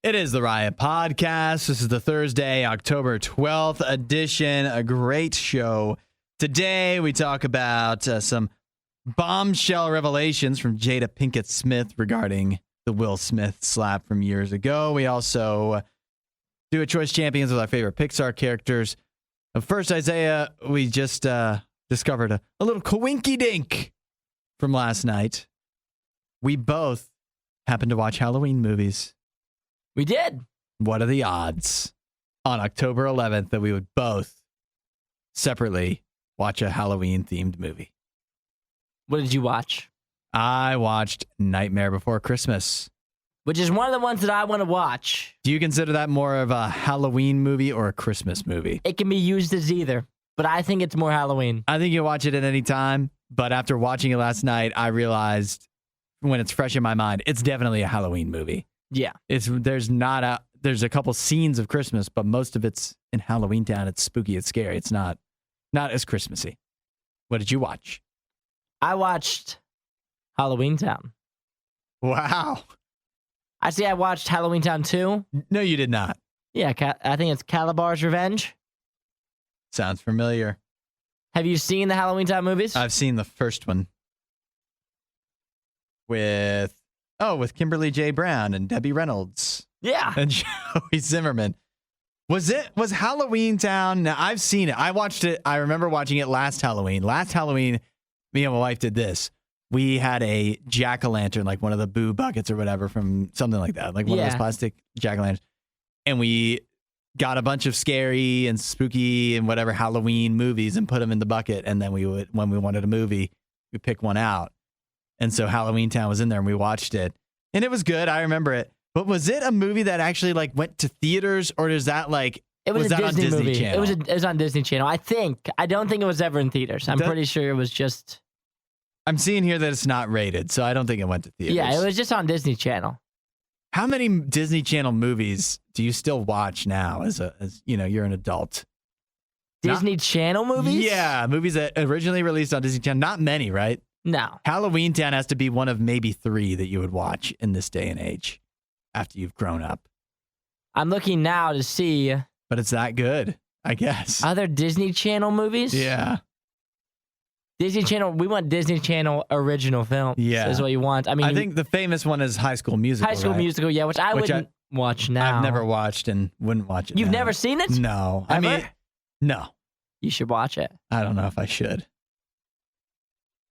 It is the Riot Podcast. This is the Thursday, October 12th edition. A great show. Today, we talk about some bombshell revelations from Jada Pinkett Smith regarding the Will Smith slap from years ago. We also do a Choice Champions with our favorite Pixar characters. But first, Isaiah, we just discovered a little coinky-dink from last night. We both happened to watch Halloween movies. We did. What are the odds on October 11th that we would both separately watch a Halloween-themed movie? What did you watch? I watched Nightmare Before Christmas. Which is one of the ones that I want to watch. Do you consider that more of a Halloween movie or a Christmas movie? It can be used as either, but I think it's more Halloween. I think you watch it at any time, but after watching it last night, I realized when it's fresh in my mind, it's definitely a Halloween movie. Yeah. There's a couple scenes of Christmas, but most of it's in Halloween Town. It's spooky, it's scary. It's not as Christmassy. What did you watch? I watched Halloween Town. Wow. I watched Halloween Town 2. No, you did not. Yeah, I think it's Calabar's Revenge. Sounds familiar. Have you seen the Halloween Town movies? I've seen the first one with Kimberly J. Brown and Debbie Reynolds. Yeah. And Joey Zimmerman. Was Halloween Town? Now, I've seen it. I watched it. I remember watching it last Halloween. Last Halloween, me and my wife did this. We had a jack-o'-lantern, like one of the Boo buckets or whatever from something like that, like one of those plastic jack-o'-lanterns. And we got a bunch of scary and spooky and whatever Halloween movies and put them in the bucket. And then when we wanted a movie, we pick one out. And so Halloween Town was in there and we watched it. And it was good. I remember it. But was it a movie that actually like went to theaters, or is that like it was a Disney movie? Channel? It was on Disney Channel. I don't think it was ever in theaters. I'm pretty sure it was just. I'm seeing here that it's not rated, so I don't think it went to theaters. Yeah, it was just on Disney Channel. How many Disney Channel movies do you still watch now as you're an adult? Disney Channel movies? Yeah, movies that originally released on Disney Channel. Not many, right? No. Halloween Town has to be one of maybe 3 that you would watch in this day and age after you've grown up. I'm looking now to see. But it's that good, I guess. Other Disney Channel movies? Yeah. Disney Channel, we want Disney Channel original films. Yeah. Is what you want. I think the famous one is High School Musical. High School Musical, yeah, which I wouldn't watch now. I've never watched and wouldn't watch it. You've never seen it? No. Ever? I mean, no. You should watch it. I don't know if I should.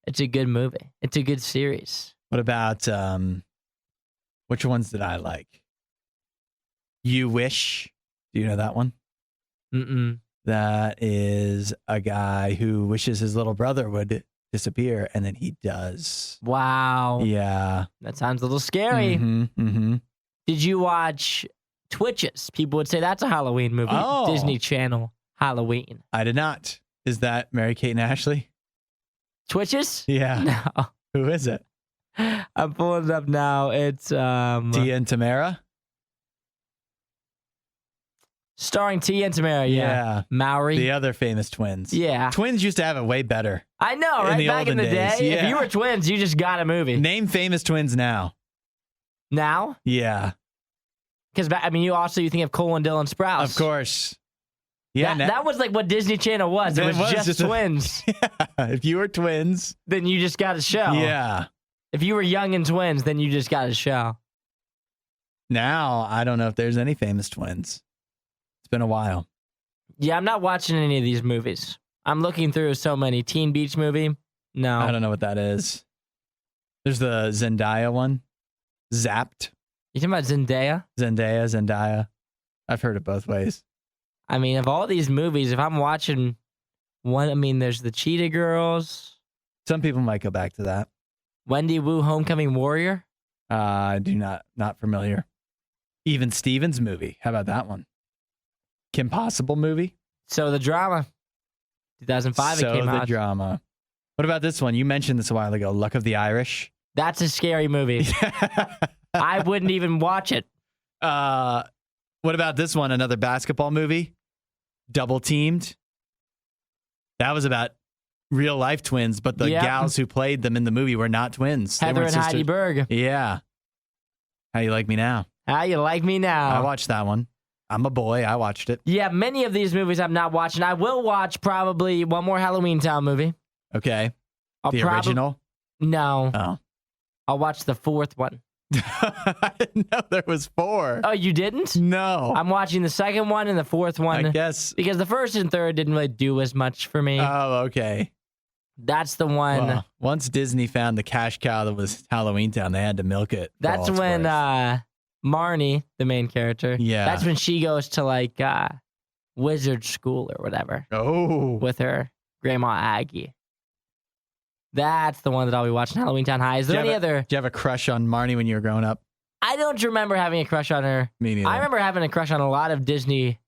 It's a good movie. It's a good series. What about, which ones did I like? You Wish. Do you know that one? Mm-mm. That is a guy who wishes his little brother would disappear, and then he does. Wow. Yeah. That sounds a little scary. Mm-hmm, mm-hmm. Did you watch Twitches? People would say that's a Halloween movie. Oh. Disney Channel Halloween. I did not. Is that Mary-Kate and Ashley? Twitches? Yeah. No. Who is it? I'm pulling it up now. It's Tia and Tamara? Starring Tia and Tamara, yeah. Maury. The other famous twins. Yeah. Twins used to have it way better. I know, right? Back in the days. day, Yeah. if you were twins, you just got a movie. Name famous twins now. Now? Yeah. Because, you think of Cole and Dylan Sprouse. Of course. Yeah. That was like what Disney Channel was. It was just twins. Yeah. If you were twins, then you just got a show. Yeah. If you were young and twins, then you just got a show. Now, I don't know if there's any famous twins. It's been a while. Yeah, I'm not watching any of these movies. I'm looking through so many. Teen Beach movie? No. I don't know what that is. There's the Zendaya one. Zapped. You talking about Zendaya? Zendaya. I've heard it both ways. I mean, of all these movies, if I'm watching one, there's the Cheetah Girls. Some people might go back to that. Wendy Wu, Homecoming Warrior? I do not familiar. Even Stevens movie. How about that one? Kim Possible movie? So the Drama. 2005 it came out. So the Drama. What about this one? You mentioned this a while ago. Luck of the Irish. That's a scary movie. I wouldn't even watch it. What about this one? Another basketball movie? Double Teamed. That was about real life twins, but the gals who played them in the movie were not twins. Heather and Heidi Berg. Yeah. How you like me now? How you like me now? I watched that one. I'm a boy. I watched it. Yeah, many of these movies I'm not watching. I will watch probably one more Halloween Town movie. Okay. The original? No. Oh. I'll watch the fourth one. I didn't know there was 4. Oh, you didn't? No. I'm watching the second one and the fourth one. I guess. Because the first and third didn't really do as much for me. Oh, okay. That's the one. Well, once Disney found the cash cow that was Halloween Town, they had to milk it. That's when Marnie, the main character, that's when she goes to like wizard school or whatever. Oh. With her grandma Aggie. That's the one that I'll be watching, Halloween Town High. Is there any other? Did you have a crush on Marnie when you were growing up? I don't remember having a crush on her. Me neither. I remember having a crush on a lot of Disney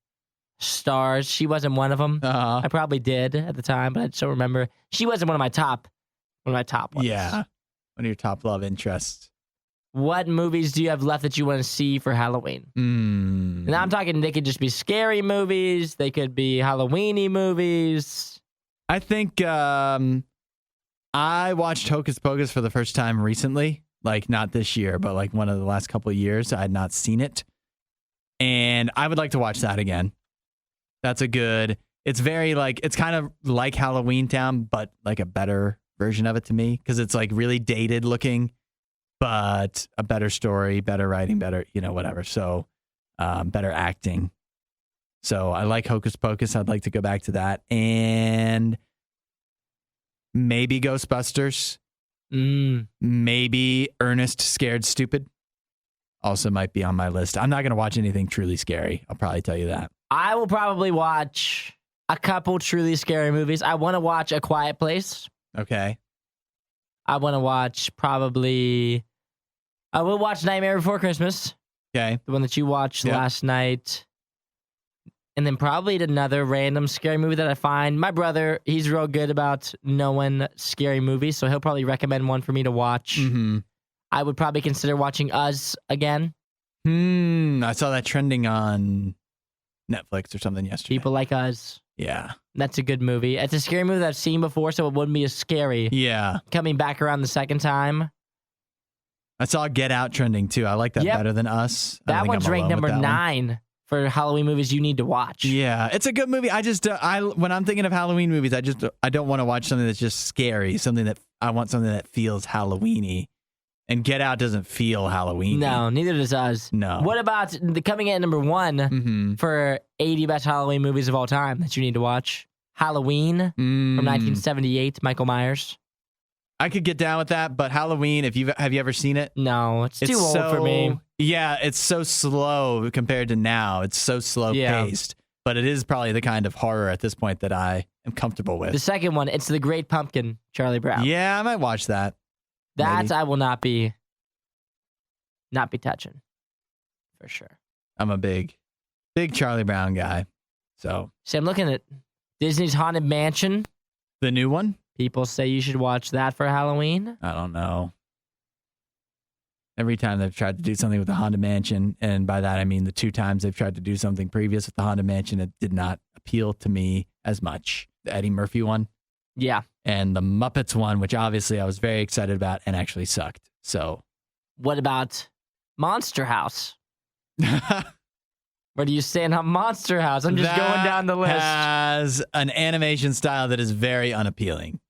stars. She wasn't one of them. Uh-huh. I probably did at the time, but I just don't remember. She wasn't one of my top ones. Yeah. One of your top love interests. What movies do you have left that you want to see for Halloween? And I'm talking, they could just be scary movies. They could be Halloween-y movies. I think I watched Hocus Pocus for the first time recently. Like, not this year, but like one of the last couple of years. I had not seen it. And I would like to watch that again. That's a good... It's very like... It's kind of like Halloween Town, but like a better version of it to me. Because it's like really dated looking, but a better story, better writing, better, whatever. So, better acting. So I like Hocus Pocus. I'd like to go back to that. And maybe Ghostbusters. Maybe Ernest Scared Stupid. Also might be on my list. I'm not going to watch anything truly scary. I'll probably tell you that. I will probably watch a couple truly scary movies. I want to watch A Quiet Place. Okay. I want to watch I will watch Nightmare Before Christmas. Okay. The one that you watched last night. And then probably another random scary movie that I find. My brother, he's real good about knowing scary movies, so he'll probably recommend one for me to watch. Mm-hmm. I would probably consider watching Us again. I saw that trending on Netflix or something yesterday. People Like Us. Yeah. That's a good movie. It's a scary movie that I've seen before, so it wouldn't be as scary. Yeah. Coming back around the second time. I saw Get Out trending too. I like that better than Us. That one's ranked number 9 for Halloween movies you need to watch. Yeah, it's a good movie. I just, when I'm thinking of Halloween movies, I don't want to watch something that's just scary. I want something that feels Halloween-y. And Get Out doesn't feel Halloween. No, neither does Us. No. What about coming in at number 1 for 80 best Halloween movies of all time that you need to watch? Halloween from 1978, Michael Myers. I could get down with that, but Halloween, have you ever seen it? No, it's too old for me. Yeah, it's so slow compared to now. It's so slow paced, but it is probably the kind of horror at this point that I am comfortable with. The second one, it's The Great Pumpkin, Charlie Brown. Yeah, I might watch that. That I will not be touching for sure. I'm a big Charlie Brown guy. So I'm looking at Disney's Haunted Mansion. The new one? People say you should watch that for Halloween. I don't know. Every time they've tried to do something with the Haunted Mansion, and by that I mean the 2 times they've tried to do something previous with the Haunted Mansion, it did not appeal to me as much. The Eddie Murphy one. Yeah. And the Muppets one, which obviously I was very excited about and actually sucked. So. What about Monster House? Where do you stand on Monster House? I'm just going down the list. Has an animation style that is very unappealing.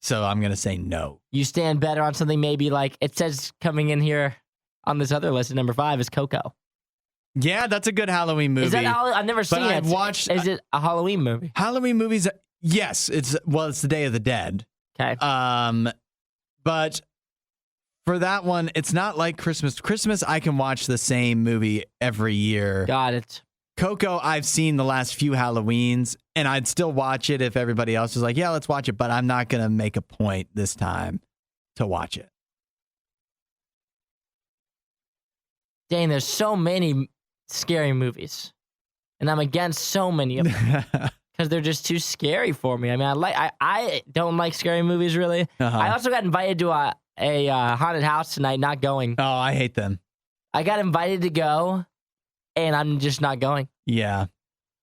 So I'm going to say no. You stand better on something maybe like, it says coming in here on this other list at number 5 is Coco. Yeah, that's a good Halloween movie. Is that I've never seen it. Is it a Halloween movie? Halloween movies, yes. It's the Day of the Dead. Okay. But for that one, it's not like Christmas. Christmas, I can watch the same movie every year. Got it. Coco, I've seen the last few Halloweens, and I'd still watch it if everybody else was like, yeah, let's watch it, but I'm not going to make a point this time to watch it. Dang, there's so many scary movies, and I'm against so many of them because they're just too scary for me. I mean, I don't like scary movies, really. I also got invited to a haunted house tonight, not going. Oh, I hate them. I got invited to go, and I'm just not going. Yeah.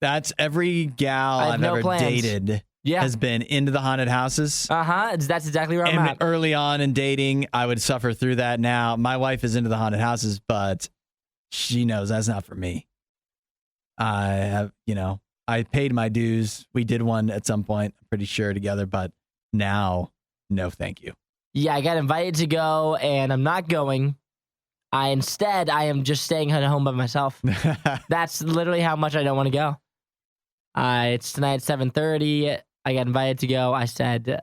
That's every gal I've ever dated has been into the haunted houses. That's exactly where I'm at. Early on in dating, I would suffer through that. Now, my wife is into the haunted houses, but she knows that's not for me. I have, I paid my dues. We did one at some point, I'm pretty sure, together, but now, no thank you. Yeah, I got invited to go, and I'm not going. I am just staying at home by myself. That's literally how much I don't want to go. It's tonight at 7:30. I got invited to go. I said,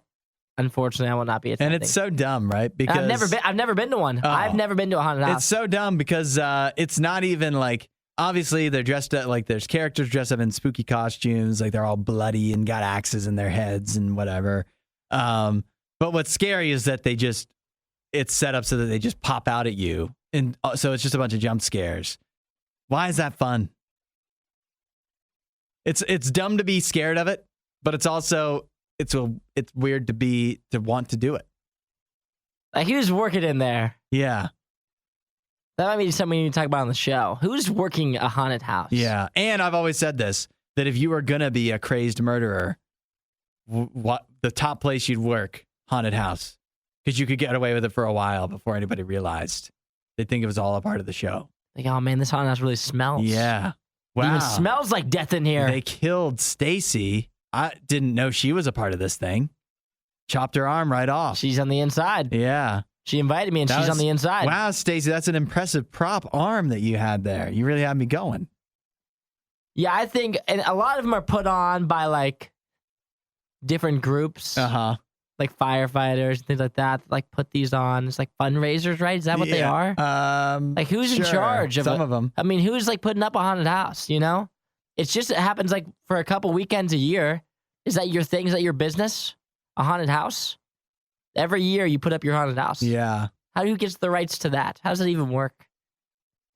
unfortunately, I will not be attending. And it's so dumb, right? Because I've never been to one. I've never been to a haunted house. It's so dumb because it's not even like, obviously they're dressed up, like there's characters dressed up in spooky costumes, like they're all bloody and got axes in their heads and whatever. But what's scary is that it's set up so that they just pop out at you. And so it's just a bunch of jump scares. Why is that fun? It's dumb to be scared of it, but it's also it's weird to want to do it. Like, who's working in there? Yeah. That might be something we need to talk about on the show. Who's working a haunted house? Yeah. And I've always said this, that if you were going to be a crazed murderer, what the top place you'd work, haunted house, because you could get away with it for a while before anybody realized. They'd think it was all a part of the show. Like, oh man, this haunted house really smells. Yeah. Wow. It even smells like death in here. They killed Stacy. I didn't know she was a part of this thing. Chopped her arm right off. She's on the inside. Yeah. She invited me, and she's on the inside. Wow, Stacy, that's an impressive prop arm that you had there. You really had me going. Yeah, I think, and a lot of them are put on by like different groups. Like firefighters and things like that, like put these on. It's like fundraisers, right? Is that what they are? Like, who's in charge of some of them? I mean, who's like putting up a haunted house, It happens like for a couple weekends a year. Is that your thing? Is that your business? A haunted house? Every year you put up your haunted house. Yeah. Who gets the rights to that? How does it even work?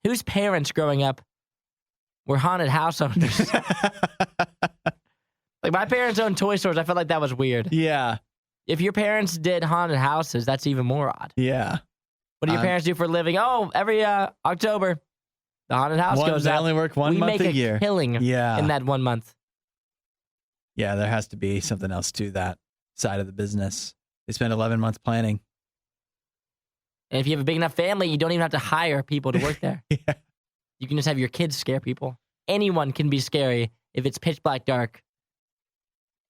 Whose parents growing up were haunted house owners? Like, my parents owned toy stores. I felt like that was weird. Yeah. If your parents did haunted houses, that's even more odd. Yeah. What do your parents do for a living? Oh, every October, the haunted house goes They out. only work one month a year. We make a killing in that 1 month. Yeah, there has to be something else to that side of the business. They spend 11 months planning. And if you have a big enough family, you don't even have to hire people to work there. Yeah. You can just have your kids scare people. Anyone can be scary if it's pitch black dark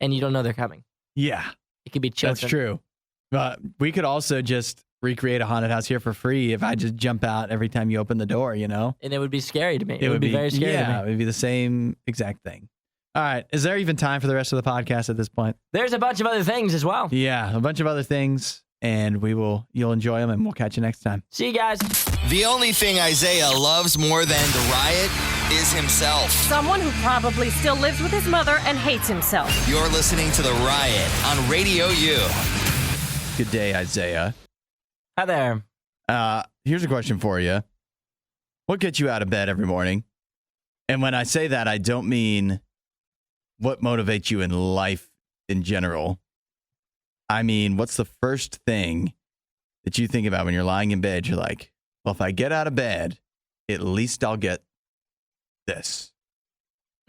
and you don't know they're coming. Yeah. It could be children. That's true. But we could also just recreate a haunted house here for free if I just jump out every time you open the door, And it would be scary to me. It would be very scary to me. Yeah, it would be the same exact thing. All right. Is there even time for the rest of the podcast at this point? There's a bunch of other things as well. Yeah, a bunch of other things. And you'll enjoy them, and we'll catch you next time. See you guys. The only thing Isaiah loves more than the riot is himself. Someone who probably still lives with his mother and hates himself. You're listening to The Riot on Radio U. Good day, Isaiah. Hi there. Here's a question for you. What gets you out of bed every morning? And when I say that, I don't mean what motivates you in life in general. I mean, what's the first thing that you think about when you're lying in bed? You're like, well, if I get out of bed, at least I'll get this.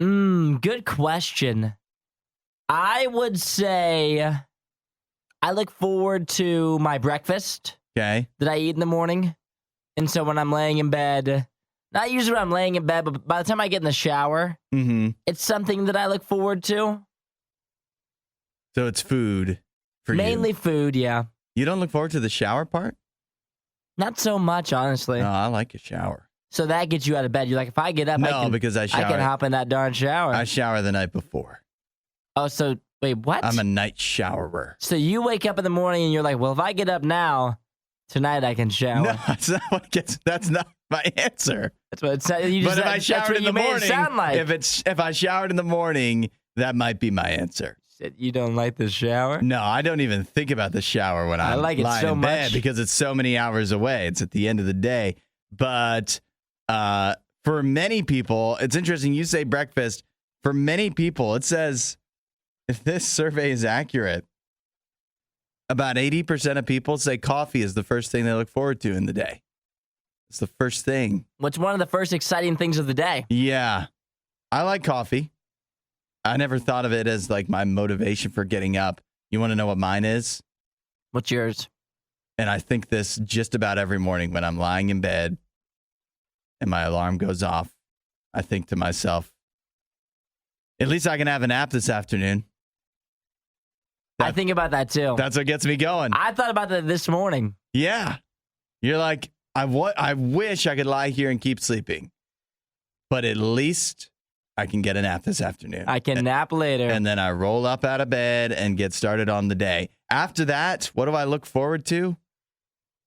Good question. I would say I look forward to my breakfast. Okay. That I eat in the morning. And so when I'm laying in bed, not usually when I'm laying in bed, but by the time I get in the shower, it's something that I look forward to. So it's food for Mainly you. Food, yeah. You don't look forward to the shower part? Not so much, honestly. No, I like a shower. So that gets you out of bed. You're like, if I get up, because I shower. I can hop in that darn shower. I shower the night before. Oh, so wait, what? I'm a night showerer. So you wake up in the morning and you're like, well, if I get up now, tonight I can shower. No, that's not my answer. That's what it said. But if I showered in the morning, like. if I showered in the morning, that might be my answer. You don't like the shower? No, I don't even think about the shower when I'm lying in bed because it's so many hours away. It's at the end of the day. But for many people, it's interesting. You say breakfast. For many people, it says, if this survey is accurate, about 80% of people say coffee is the first thing they look forward to in the day. It's the first thing. What's one of the first exciting things of the day? Yeah. I like coffee. I never thought of it as like my motivation for getting up. You want to know what mine is? What's yours? And I think this just about every morning when I'm lying in bed and my alarm goes off, I think to myself, at least I can have a nap this afternoon. I think about that too. That's what gets me going. I thought about that this morning. Yeah. You're like, I wish I could lie here and keep sleeping, but at least I can get a nap this afternoon. I can nap later. And then I roll up out of bed and get started on the day. After that, what do I look forward to?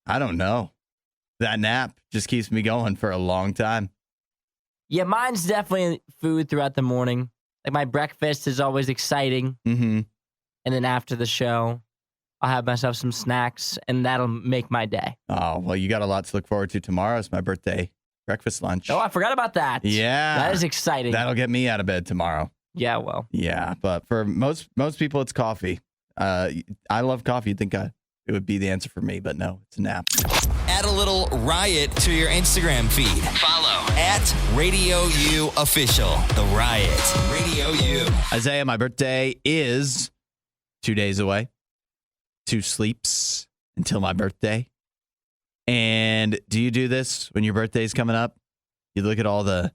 I don't know. That nap just keeps me going for a long time. Yeah, mine's definitely food throughout the morning. Like my breakfast is always exciting. Mm-hmm. And then after the show, I'll have myself some snacks, and that'll make my day. Oh, well, you got a lot to look forward to tomorrow. It's my birthday breakfast lunch. Oh, I forgot about that. Yeah. That is exciting. That'll get me out of bed tomorrow. Yeah, well. Yeah, but for most people, it's coffee. I love coffee. You'd think it would be the answer for me, but no, it's a nap. Add a little Riot to your Instagram feed. Follow @RadioU Official. The Riot. Radio U. Isaiah, my birthday is 2 days away. 2 sleeps until my birthday. And do you do this when your birthday's coming up? You look at all the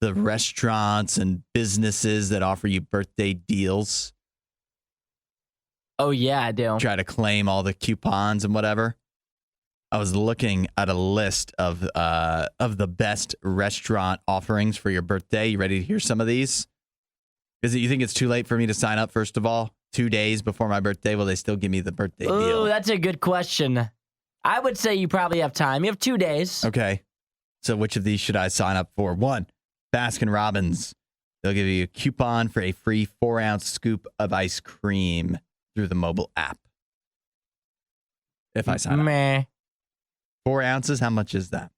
restaurants and businesses that offer you birthday deals. Oh, yeah, I do. Try to claim all the coupons and whatever. I was looking at a list of the best restaurant offerings for your birthday. You ready to hear some of these? You think it's too late for me to sign up, first of all? 2 days before my birthday, will they still give me the birthday deal? Ooh, that's a good question. I would say you probably have time. You have 2 days. Okay. So which of these should I sign up for? 1, Baskin Robbins. They'll give you a coupon for a free 4-ounce scoop of ice cream through the mobile app. If I sign up. Meh. 4 ounces, how much is that?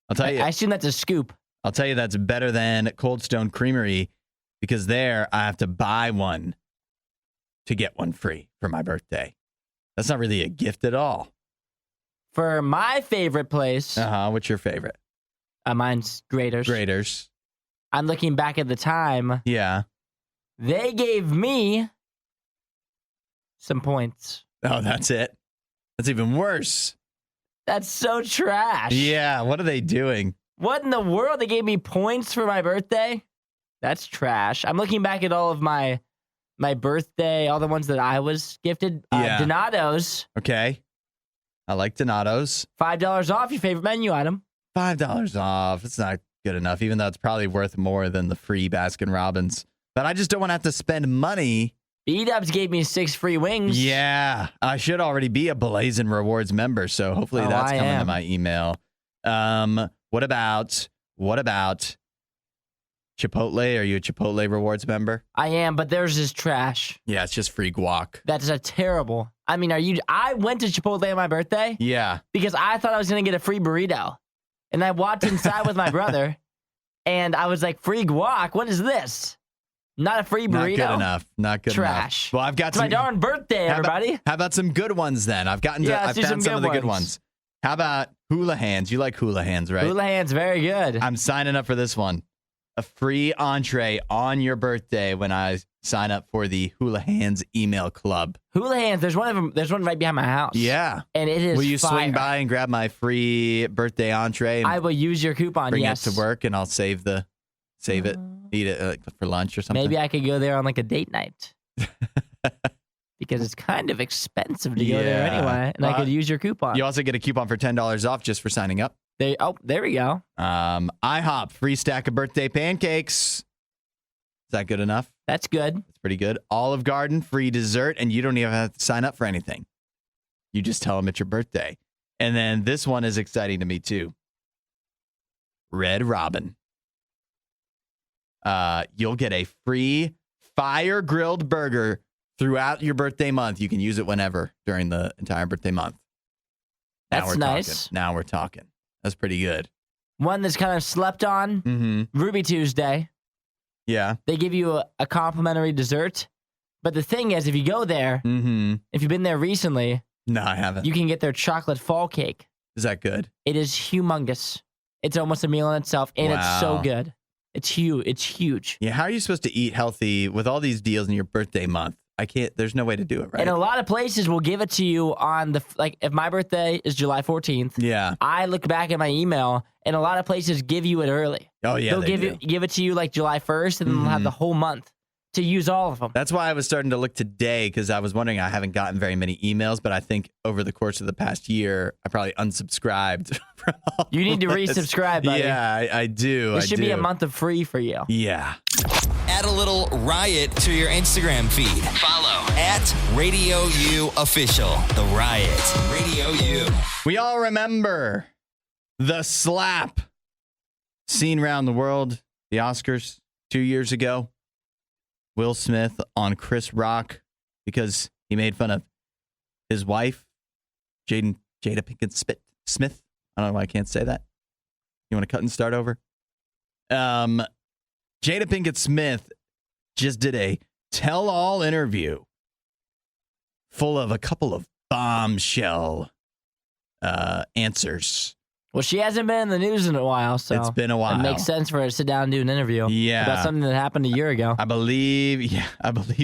I'll tell you. I assume that's a scoop. I'll tell you that's better than Cold Stone Creamery, because there I have to buy one to get one free for my birthday. That's not really a gift at all. For my favorite place, What's your favorite? mine's Graders. Graders. I'm looking back at the time. Yeah. They gave me some points. Oh, that's it. That's even worse. That's so trash. Yeah. What are they doing? What in the world? They gave me points for my birthday? That's trash. I'm looking back at all of my birthday, all the ones that I was gifted. Yeah. Donato's. Okay. I like Donato's. $5 off your favorite menu item. $5 off. It's not good enough, even though it's probably worth more than the free Baskin Robbins. But I just don't want to have to spend money. B-Dubs gave me 6 free wings. Yeah. I should already be a Blazin' Rewards member, so hopefully that's coming to my email. What about Chipotle? Are you a Chipotle Rewards member? I am, but theirs is trash. Yeah, it's just free guac. That's a terrible. I mean, I went to Chipotle on my birthday Yeah. because I thought I was going to get a free burrito. And I walked inside with my brother, and I was like, free guac? What is this? Not a free burrito? Not good enough. Not good enough. Trash. Well, I've got It's my darn birthday, everybody. How about some good ones then? I've found some of the good ones. How about Hula Hands? You like Hula Hands, right? Hula Hands, very good. I'm signing up for this one. A free entree on your birthday when I sign up for the Hula Hands email club. Hula Hands, there's one of them. There's one right behind my house. Yeah. And it is Will you fire. swing by and grab my free birthday entree? And I will use your coupon, bring yes. it to work, and I'll save it, eat it for lunch or something. Maybe I could go there on like a date night. Because it's kind of expensive to go there anyway. And I could use your coupon. You also get a coupon for $10 off just for signing up. There we go. IHOP, free stack of birthday pancakes. Is that good enough? That's good. That's pretty good. Olive Garden, free dessert, and you don't even have to sign up for anything. You just tell them it's your birthday. And then this one is exciting to me too. Red Robin. You'll get a free fire grilled burger throughout your birthday month. You can use it whenever during the entire birthday month. That's nice. Now we're talking. That's pretty good. One that's kind of slept on. Mm-hmm. Ruby Tuesday. Yeah. They give you a complimentary dessert. But the thing is, if you go there, if you've been there recently, no, I haven't. You can get their chocolate fall cake. Is that good? It is humongous. It's almost a meal in itself, and it's so good. It's huge. It's huge. Yeah, how are you supposed to eat healthy with all these deals in your birthday month? I can't. There's no way to do it, right? And a lot of places will give it to you on if my birthday is July 14th. Yeah. I look back at my email, and a lot of places give you it early. Oh yeah, They'll give it to you like July 1st, and then they'll have the whole month to use all of them. That's why I was starting to look today, because I was wondering, I haven't gotten very many emails, but I think over the course of the past year, I probably unsubscribed from all You need to this. resubscribe, buddy. Yeah, I do. This should be a month of free for you. Yeah. Add a little riot to your Instagram feed. Follow at RadioU Official. The Riot. Radio U. We all remember the slap seen around the world, the Oscars 2 years ago. Will Smith on Chris Rock because he made fun of his wife, Jada Pinkett Smith. I don't know why I can't say that. You want to cut and start over? Jada Pinkett Smith just did a tell-all interview full of a couple of bombshell answers. Well, she hasn't been in the news in a while, so It's been a while. It makes sense for her to sit down and do an interview about something that happened a year ago. I believe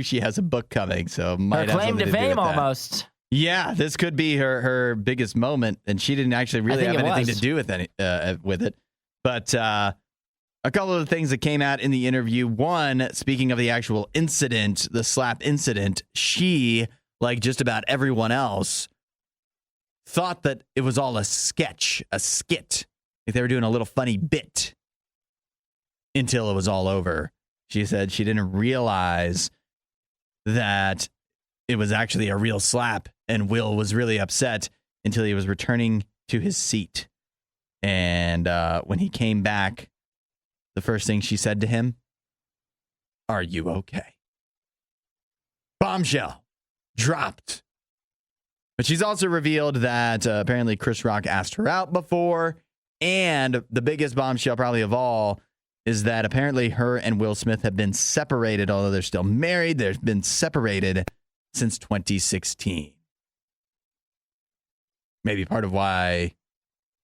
she has a book coming, so might Her have claim something to do fame with that. almost. Yeah, this could be her biggest moment, and she didn't actually really have anything to do with it. But a couple of the things that came out in the interview. One, speaking of the actual incident, the slap incident, she, like just about everyone else, thought that it was all a sketch, a skit. Like they were doing a little funny bit until it was all over. She said she didn't realize that it was actually a real slap, and Will was really upset until he was returning to his seat. And when he came back, the first thing she said to him, "Are you okay?" Bombshell dropped. But she's also revealed that apparently Chris Rock asked her out before. And the biggest bombshell probably of all is that apparently her and Will Smith have been separated, although they're still married. They've been separated since 2016. Maybe part of why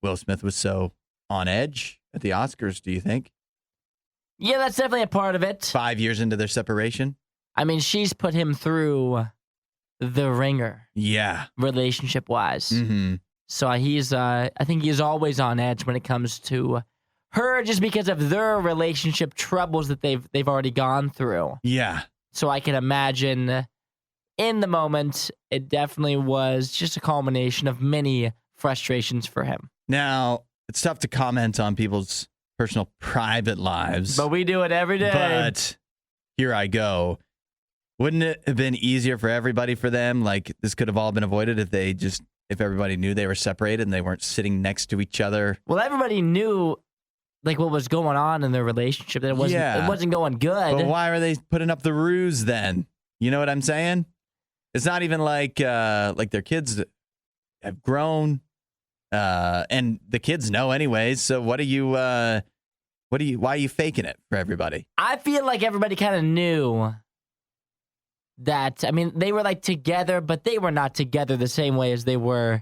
Will Smith was so on edge at the Oscars, do you think? Yeah, that's definitely a part of it. 5 years into their separation? I mean, she's put him through the ringer. Yeah. Relationship-wise. Mm-hmm. So I think he's always on edge when it comes to her, just because of their relationship troubles that they've already gone through. Yeah. So I can imagine in the moment, it definitely was just a culmination of many frustrations for him. Now, it's tough to comment on people's personal private lives. But we do it every day. But here I go. Wouldn't it have been easier for everybody for them? Like, this could have all been avoided if everybody knew they were separated and they weren't sitting next to each other. Well, everybody knew like what was going on in their relationship. That it wasn't going good. But why are they putting up the ruse then? You know what I'm saying? It's not even like their kids have grown, and the kids know anyways. So why are you faking it for everybody? I feel like everybody kind of knew that. I mean, they were like together, but they were not together the same way as they were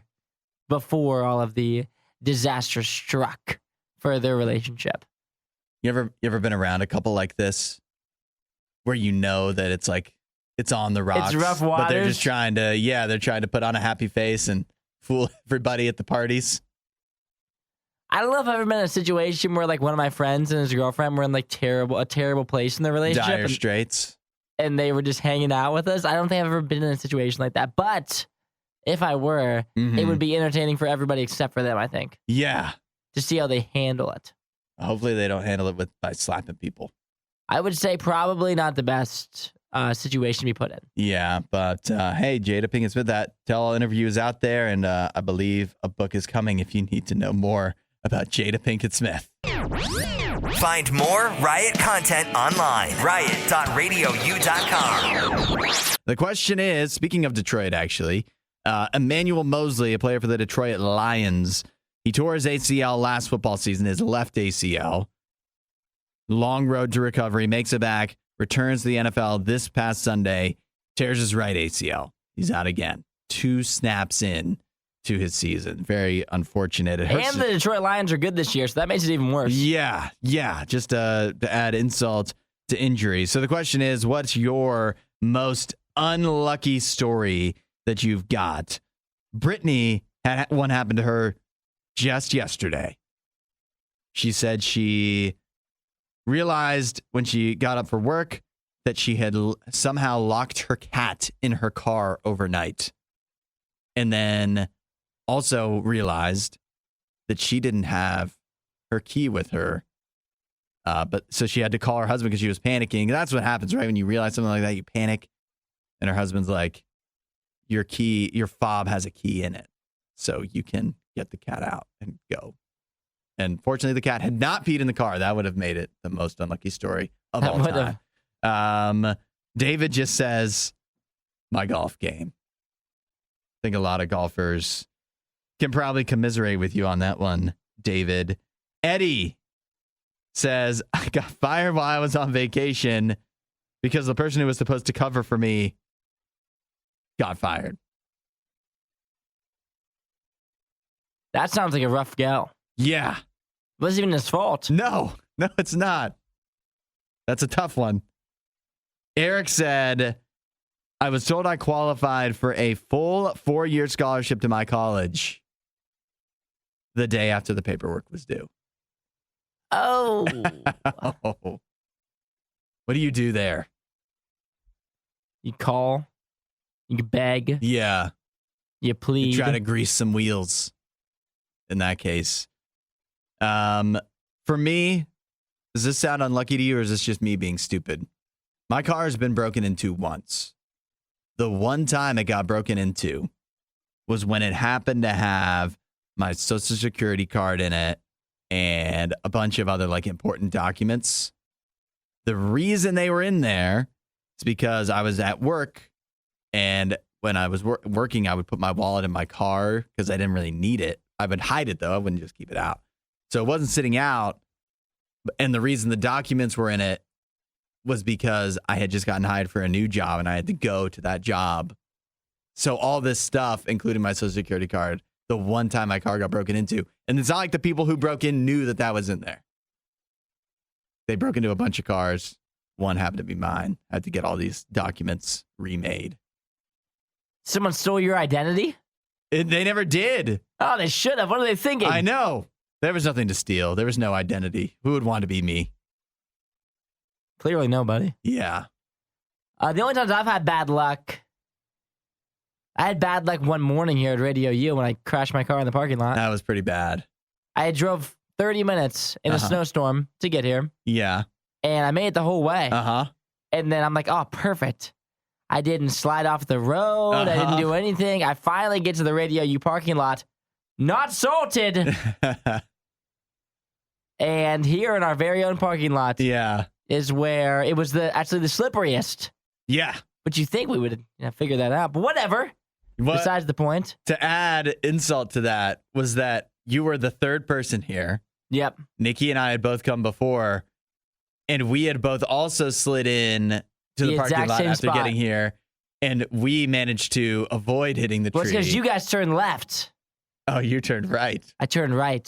before all of the disaster struck for their relationship. You ever been around a couple like this where you know that it's like it's on the rocks, it's rough waters, but they're just trying to put on a happy face and fool everybody at the parties? I don't know if I've ever been in a situation where like one of my friends and his girlfriend were in like a terrible place in their relationship, Dire straits, and they were just hanging out with us. I don't think I've ever been in a situation like that, but if I were, it would be entertaining for everybody except for them, I think. Yeah. To see how they handle it. Hopefully they don't handle it by slapping people. I would say probably not the best situation to be put in. Yeah, but hey, Jada Pinkett Smith, that tell-all interview is out there, and I believe a book is coming if you need to know more about Jada Pinkett Smith. Find more Riot content online. Riot.radiou.com. The question is, speaking of Detroit, actually, Emmanuel Mosley, a player for the Detroit Lions, he tore his ACL last football season, his left ACL. Long road to recovery, makes it back, returns to the NFL this past Sunday, tears his right ACL. He's out again. 2 snaps in to his season. Very unfortunate. It hurts. And the Detroit Lions are good this year, so that makes it even worse. Yeah. Just to add insult to injury. So the question is, what's your most unlucky story that you've got. Brittany had one happen to her just yesterday. She said she realized when she got up for work that she had somehow locked her cat in her car overnight. And then also realized that she didn't have her key with her. But so she had to call her husband because she was panicking. That's what happens, right? When you realize something like that, you panic. And her husband's like, your fob has a key in it. So you can get the cat out and go. And fortunately, the cat had not peed in the car. That would have made it the most unlucky story of all time. David just says, my golf game. I think a lot of golfers can probably commiserate with you on that one, David. Eddie says, I got fired while I was on vacation because the person who was supposed to cover for me got fired. That sounds like a rough go. Yeah. It wasn't even his fault. No, it's not. That's a tough one. Eric said, I was told I qualified for a full 4-year scholarship to my college the day after the paperwork was due. Oh. What do you do there? You call. You beg. Yeah. You plead. You try to grease some wheels in that case. For me, does this sound unlucky to you or is this just me being stupid? My car has been broken into once. The one time it got broken into was when it happened to have my Social Security card in it and a bunch of other like important documents. The reason they were in there is because I was at work, and when I was working, I would put my wallet in my car because I didn't really need it. I would hide it though. I wouldn't just keep it out. So it wasn't sitting out. And the reason the documents were in it was because I had just gotten hired for a new job and I had to go to that job. So all this stuff, including my Social Security card, the one time my car got broken into. And it's not like the people who broke in knew that was in there. They broke into a bunch of cars. One happened to be mine. I had to get all these documents remade. Someone stole your identity? They never did. Oh, they should have. What are they thinking? I know. There was nothing to steal. There was no identity. Who would want to be me? Clearly nobody. Yeah. The only times I've had bad luck, I had bad luck one morning here at RadioU when I crashed my car in the parking lot. That was pretty bad. I drove 30 minutes in a snowstorm to get here. Yeah. And I made it the whole way. And then I'm like, oh, perfect. I didn't slide off the road. I didn't do anything. I finally get to the RadioU parking lot. Not salted. And here in our very own parking lot is where it was actually the slipperiest. Yeah. But you think we would figure that out. But whatever. Besides the point. To add insult to that was that you were the third person here. Yep. Nikki and I had both come before, and we had both also slid in to the parking lot after getting here, and we managed to avoid hitting the tree. Well, it's because you guys turned left. Oh, you turned right. I turned right.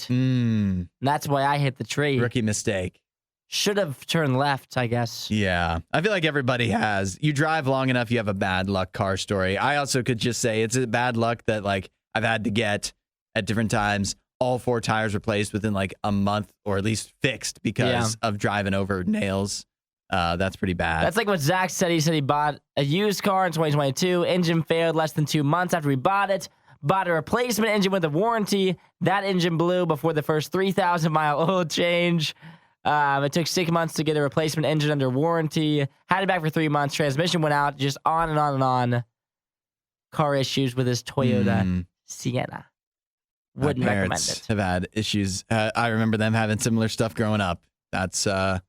That's why I hit the tree. Rookie mistake. Should have turned left, I guess. Yeah. I feel like everybody has. You drive long enough, you have a bad luck car story. I also could just say it's a bad luck that like I've had to get at different times all 4 tires replaced within like a month, or at least fixed because of driving over nails. That's pretty bad. That's like what Zach said. He said he bought a used car in 2022. Engine failed less than 2 months after we bought it. Bought a replacement engine with a warranty. That engine blew before the first 3,000-mile oil change. It took 6 months to get a replacement engine under warranty. Had it back for 3 months. Transmission went out. Just on and on and on. Car issues with his Toyota Sienna. Wouldn't recommend it. Have had issues. I remember them having similar stuff growing up. That's car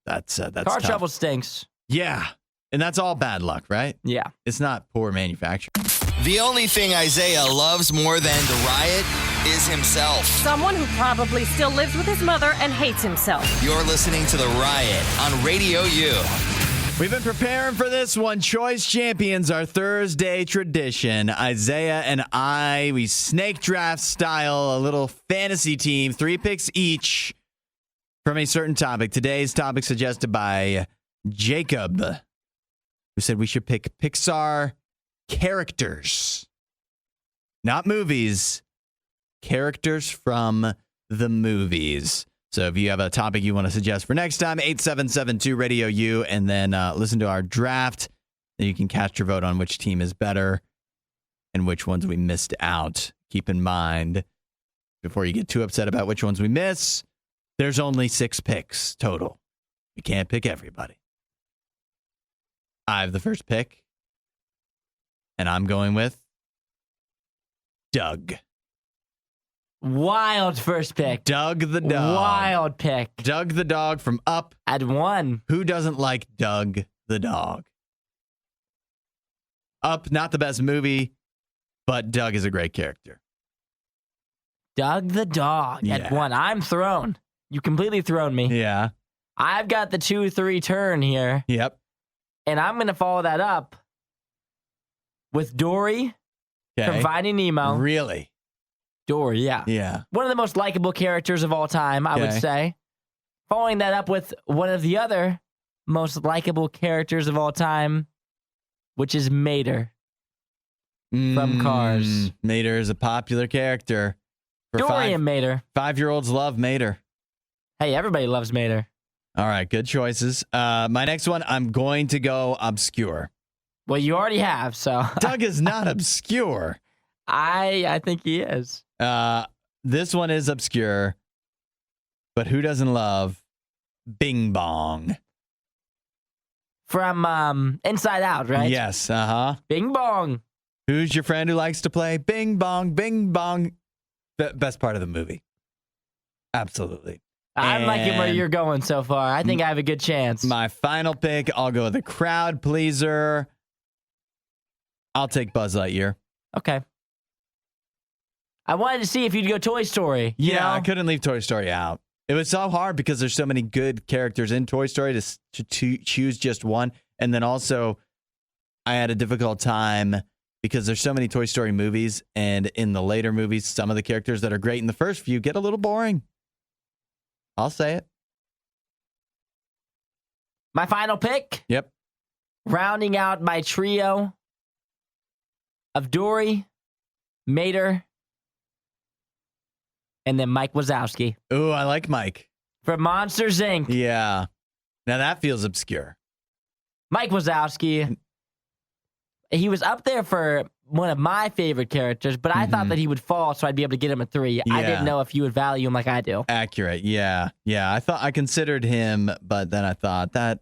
tough. Trouble stinks. Yeah, and that's all bad luck, right? Yeah, it's not poor manufacturing. The only thing Isaiah loves more than the riot is himself. Someone who probably still lives with his mother and hates himself. You're listening to The Riot on Radio U. We've been preparing for this one. Choice Champions, our Thursday tradition. Isaiah and I, we snake draft style, a little fantasy team, 3 picks each from a certain topic. Today's topic suggested by Jacob. who said we should pick Pixar characters, not movies, characters from the movies. So if you have a topic you want to suggest for next time, 8772 Radio U, and then listen to our draft. Then you can cast your vote on which team is better and which ones we missed out. Keep in mind, before you get too upset about which ones we miss, there's only 6 picks total. We can't pick everybody. I have the first pick, and I'm going with Doug. Wild first pick. Doug the dog. Wild pick. Doug the dog from Up. I'd won. Who doesn't like Doug the dog? Up, not the best movie, but Doug is a great character. Doug the dog at Yeah. 1. I'm thrown. You completely thrown me. Yeah. I've got the 2-3 turn here, Yep. and I'm going to follow that up with Dory Okay. from Finding Nemo. Really? Dory, yeah. Yeah. One of the most likable characters of all time, I would Okay. say. Following that up with one of the other most likable characters of all time, which is Mater from Cars. Mater is a popular character. For Dory and Mater. 5-year-olds love Mater. Hey, everybody loves Mater. All right, good choices. My next one, I'm going to go obscure. Well, you already have, so Doug is not obscure. I think he is. This one is obscure, but who doesn't love Bing Bong? From Inside Out, right? Yes, uh-huh. Bing Bong. Who's your friend who likes to play Bing Bong, Bing Bong? Best part of the movie. Absolutely. I'm liking where And you're going so far. I think I have a good chance. my final pick, I'll go with a crowd pleaser. I'll take Buzz Lightyear. Okay. I wanted to see if you'd go Toy Story. you Yeah, I know? couldn't leave Toy Story out. It was so hard because there's so many good characters in Toy Story to choose just one. And then also, I had a difficult time because there's so many Toy Story movies. And in the later movies, some of the characters that are great in the first few get a little boring. I'll say it. My final pick, Yep. rounding out my trio of Dory, Mater, and then Mike Wazowski Ooh, I like Mike. from Monsters, Inc. Yeah. Now that feels obscure. Mike Wazowski, he was up there for one of my favorite characters, but I thought that he would fall, so I'd be able to get him a 3. I Yeah. didn't know if you would value him like I do. Accurate. Yeah. Yeah. I considered him, but then I thought that,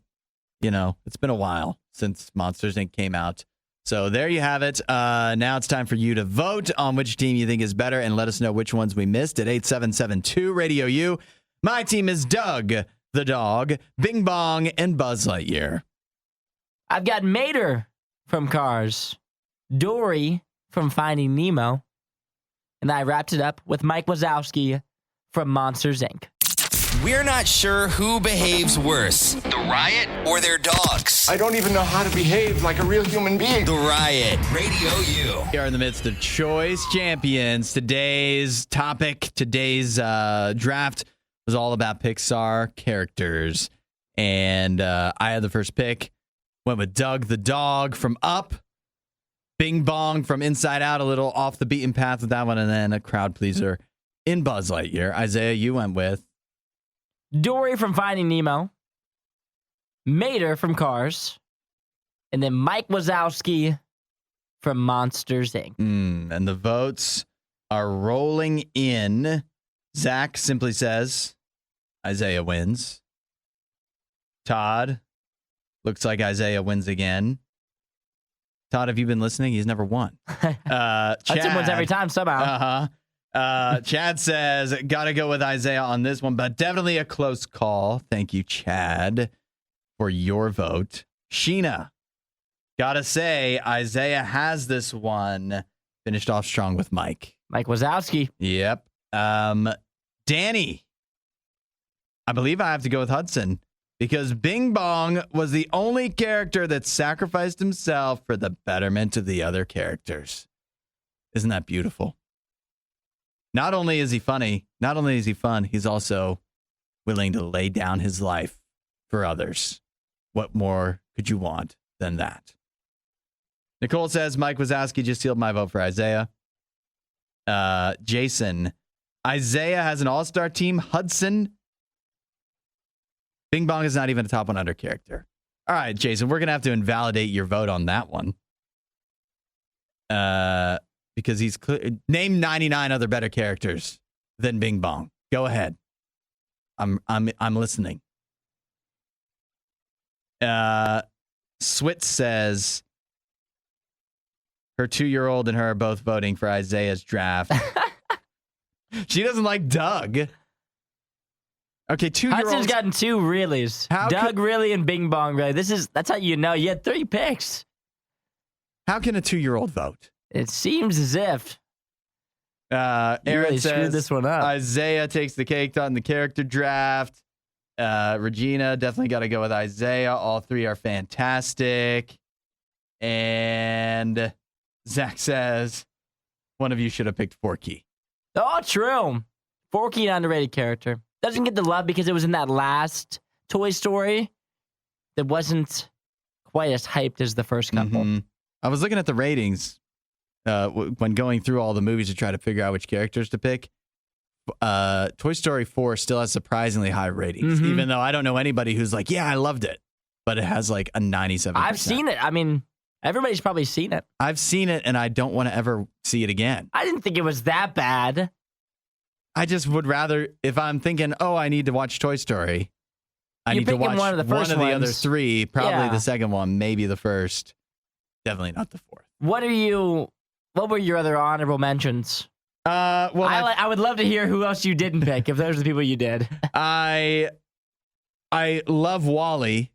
it's been a while since Monsters Inc. came out. So there you have it. Now it's time for you to vote on which team you think is better and let us know which ones we missed at 8772 Radio U. My team is Doug the dog, Bing Bong, and Buzz Lightyear. I've got Mater from Cars, Dory from Finding Nemo, and I wrapped it up with Mike Wazowski from Monsters, Inc. We're not sure who behaves worse, the Riot or their dogs. I don't even know how to behave like a real human being. The Riot, Radio U. We are in the midst of Choice Champions. Today's topic, today's draft was all about Pixar characters. And I had the first pick. Went with Doug the dog from Up. Bing Bong from Inside Out, a little off the beaten path with that one. And then a crowd pleaser in Buzz Lightyear. Isaiah, you went with Dory from Finding Nemo, Mater from Cars, and then Mike Wazowski from Monsters, Inc. and the votes are rolling in. Zach simply says Isaiah wins. Todd, looks like Isaiah wins again. Todd, have you been listening? He's never won. That's him wins every time somehow. Chad says, gotta go with Isaiah on this one, but definitely a close call. Thank you, Chad, for your vote. Sheena, gotta say, Isaiah has this one. Finished off strong with Mike. Mike Wazowski. Yep. Danny, I believe I have to go with Hudson because Bing Bong was the only character that sacrificed himself for the betterment of the other characters. Isn't that beautiful? Not only is he funny, not only is he fun, he's also willing to lay down his life for others. What more could you want than that. Nicole says Mike Wazowski just sealed my vote for Isaiah. Jason, Isaiah has an all-star team. Hudson. Bing Bong is not even a top 100 character. All right, Jason, we're going to have to invalidate your vote on that one. Because he's name 99 other better characters than Bing Bong. Go ahead. I'm listening. Switz says her 2-year-old and her are both voting for Isaiah's draft. She doesn't like Doug. Okay, 2-year-old. Hudson's gotten 2 reallys. Doug really and Bing Bong really. That's how you know. You had 3 picks. How can a 2-year-old vote? It seems as if. Aaron really says screwed this one up. Isaiah takes the cake on the character draft. Regina, definitely got to go with Isaiah. All 3 are fantastic. And Zach says one of you should have picked Forky. Oh, true. Forky, an underrated character. Doesn't get the love because it was in that last Toy Story that wasn't quite as hyped as the first couple. Mm-hmm. I was looking at the ratings when going through all the movies to try to figure out which characters to pick. Toy Story 4 still has surprisingly high ratings, even though I don't know anybody who's like, yeah, I loved it. But it has like a 97%. I've seen it. I mean, everybody's probably seen it. I've seen it, and I don't want to ever see it again. I didn't think it was that bad. I just would rather, if I'm thinking, oh, I need to watch Toy Story, I need to watch one of the first other ones. 3, probably Yeah. the second one, maybe the first, definitely not the 4th. What were your other honorable mentions? Well, I would love to hear who else you didn't pick, if those are the people you did. I love Wall-E.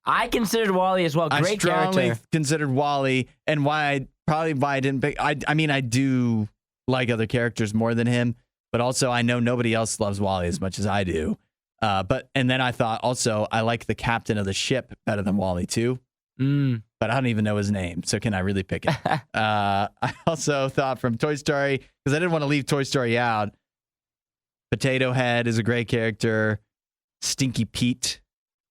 I considered Wall-E as well. Great I strongly character. considered Wall-E, and why I didn't pick. I mean, I do like other characters more than him, but also I know nobody else loves Wall-E as much as I do. And then I thought also I like the captain of the ship better than Wall-E too. But I don't even know his name, so can I really pick it? I also thought from Toy Story, because I didn't want to leave Toy Story out. Potato Head is a great character. Stinky Pete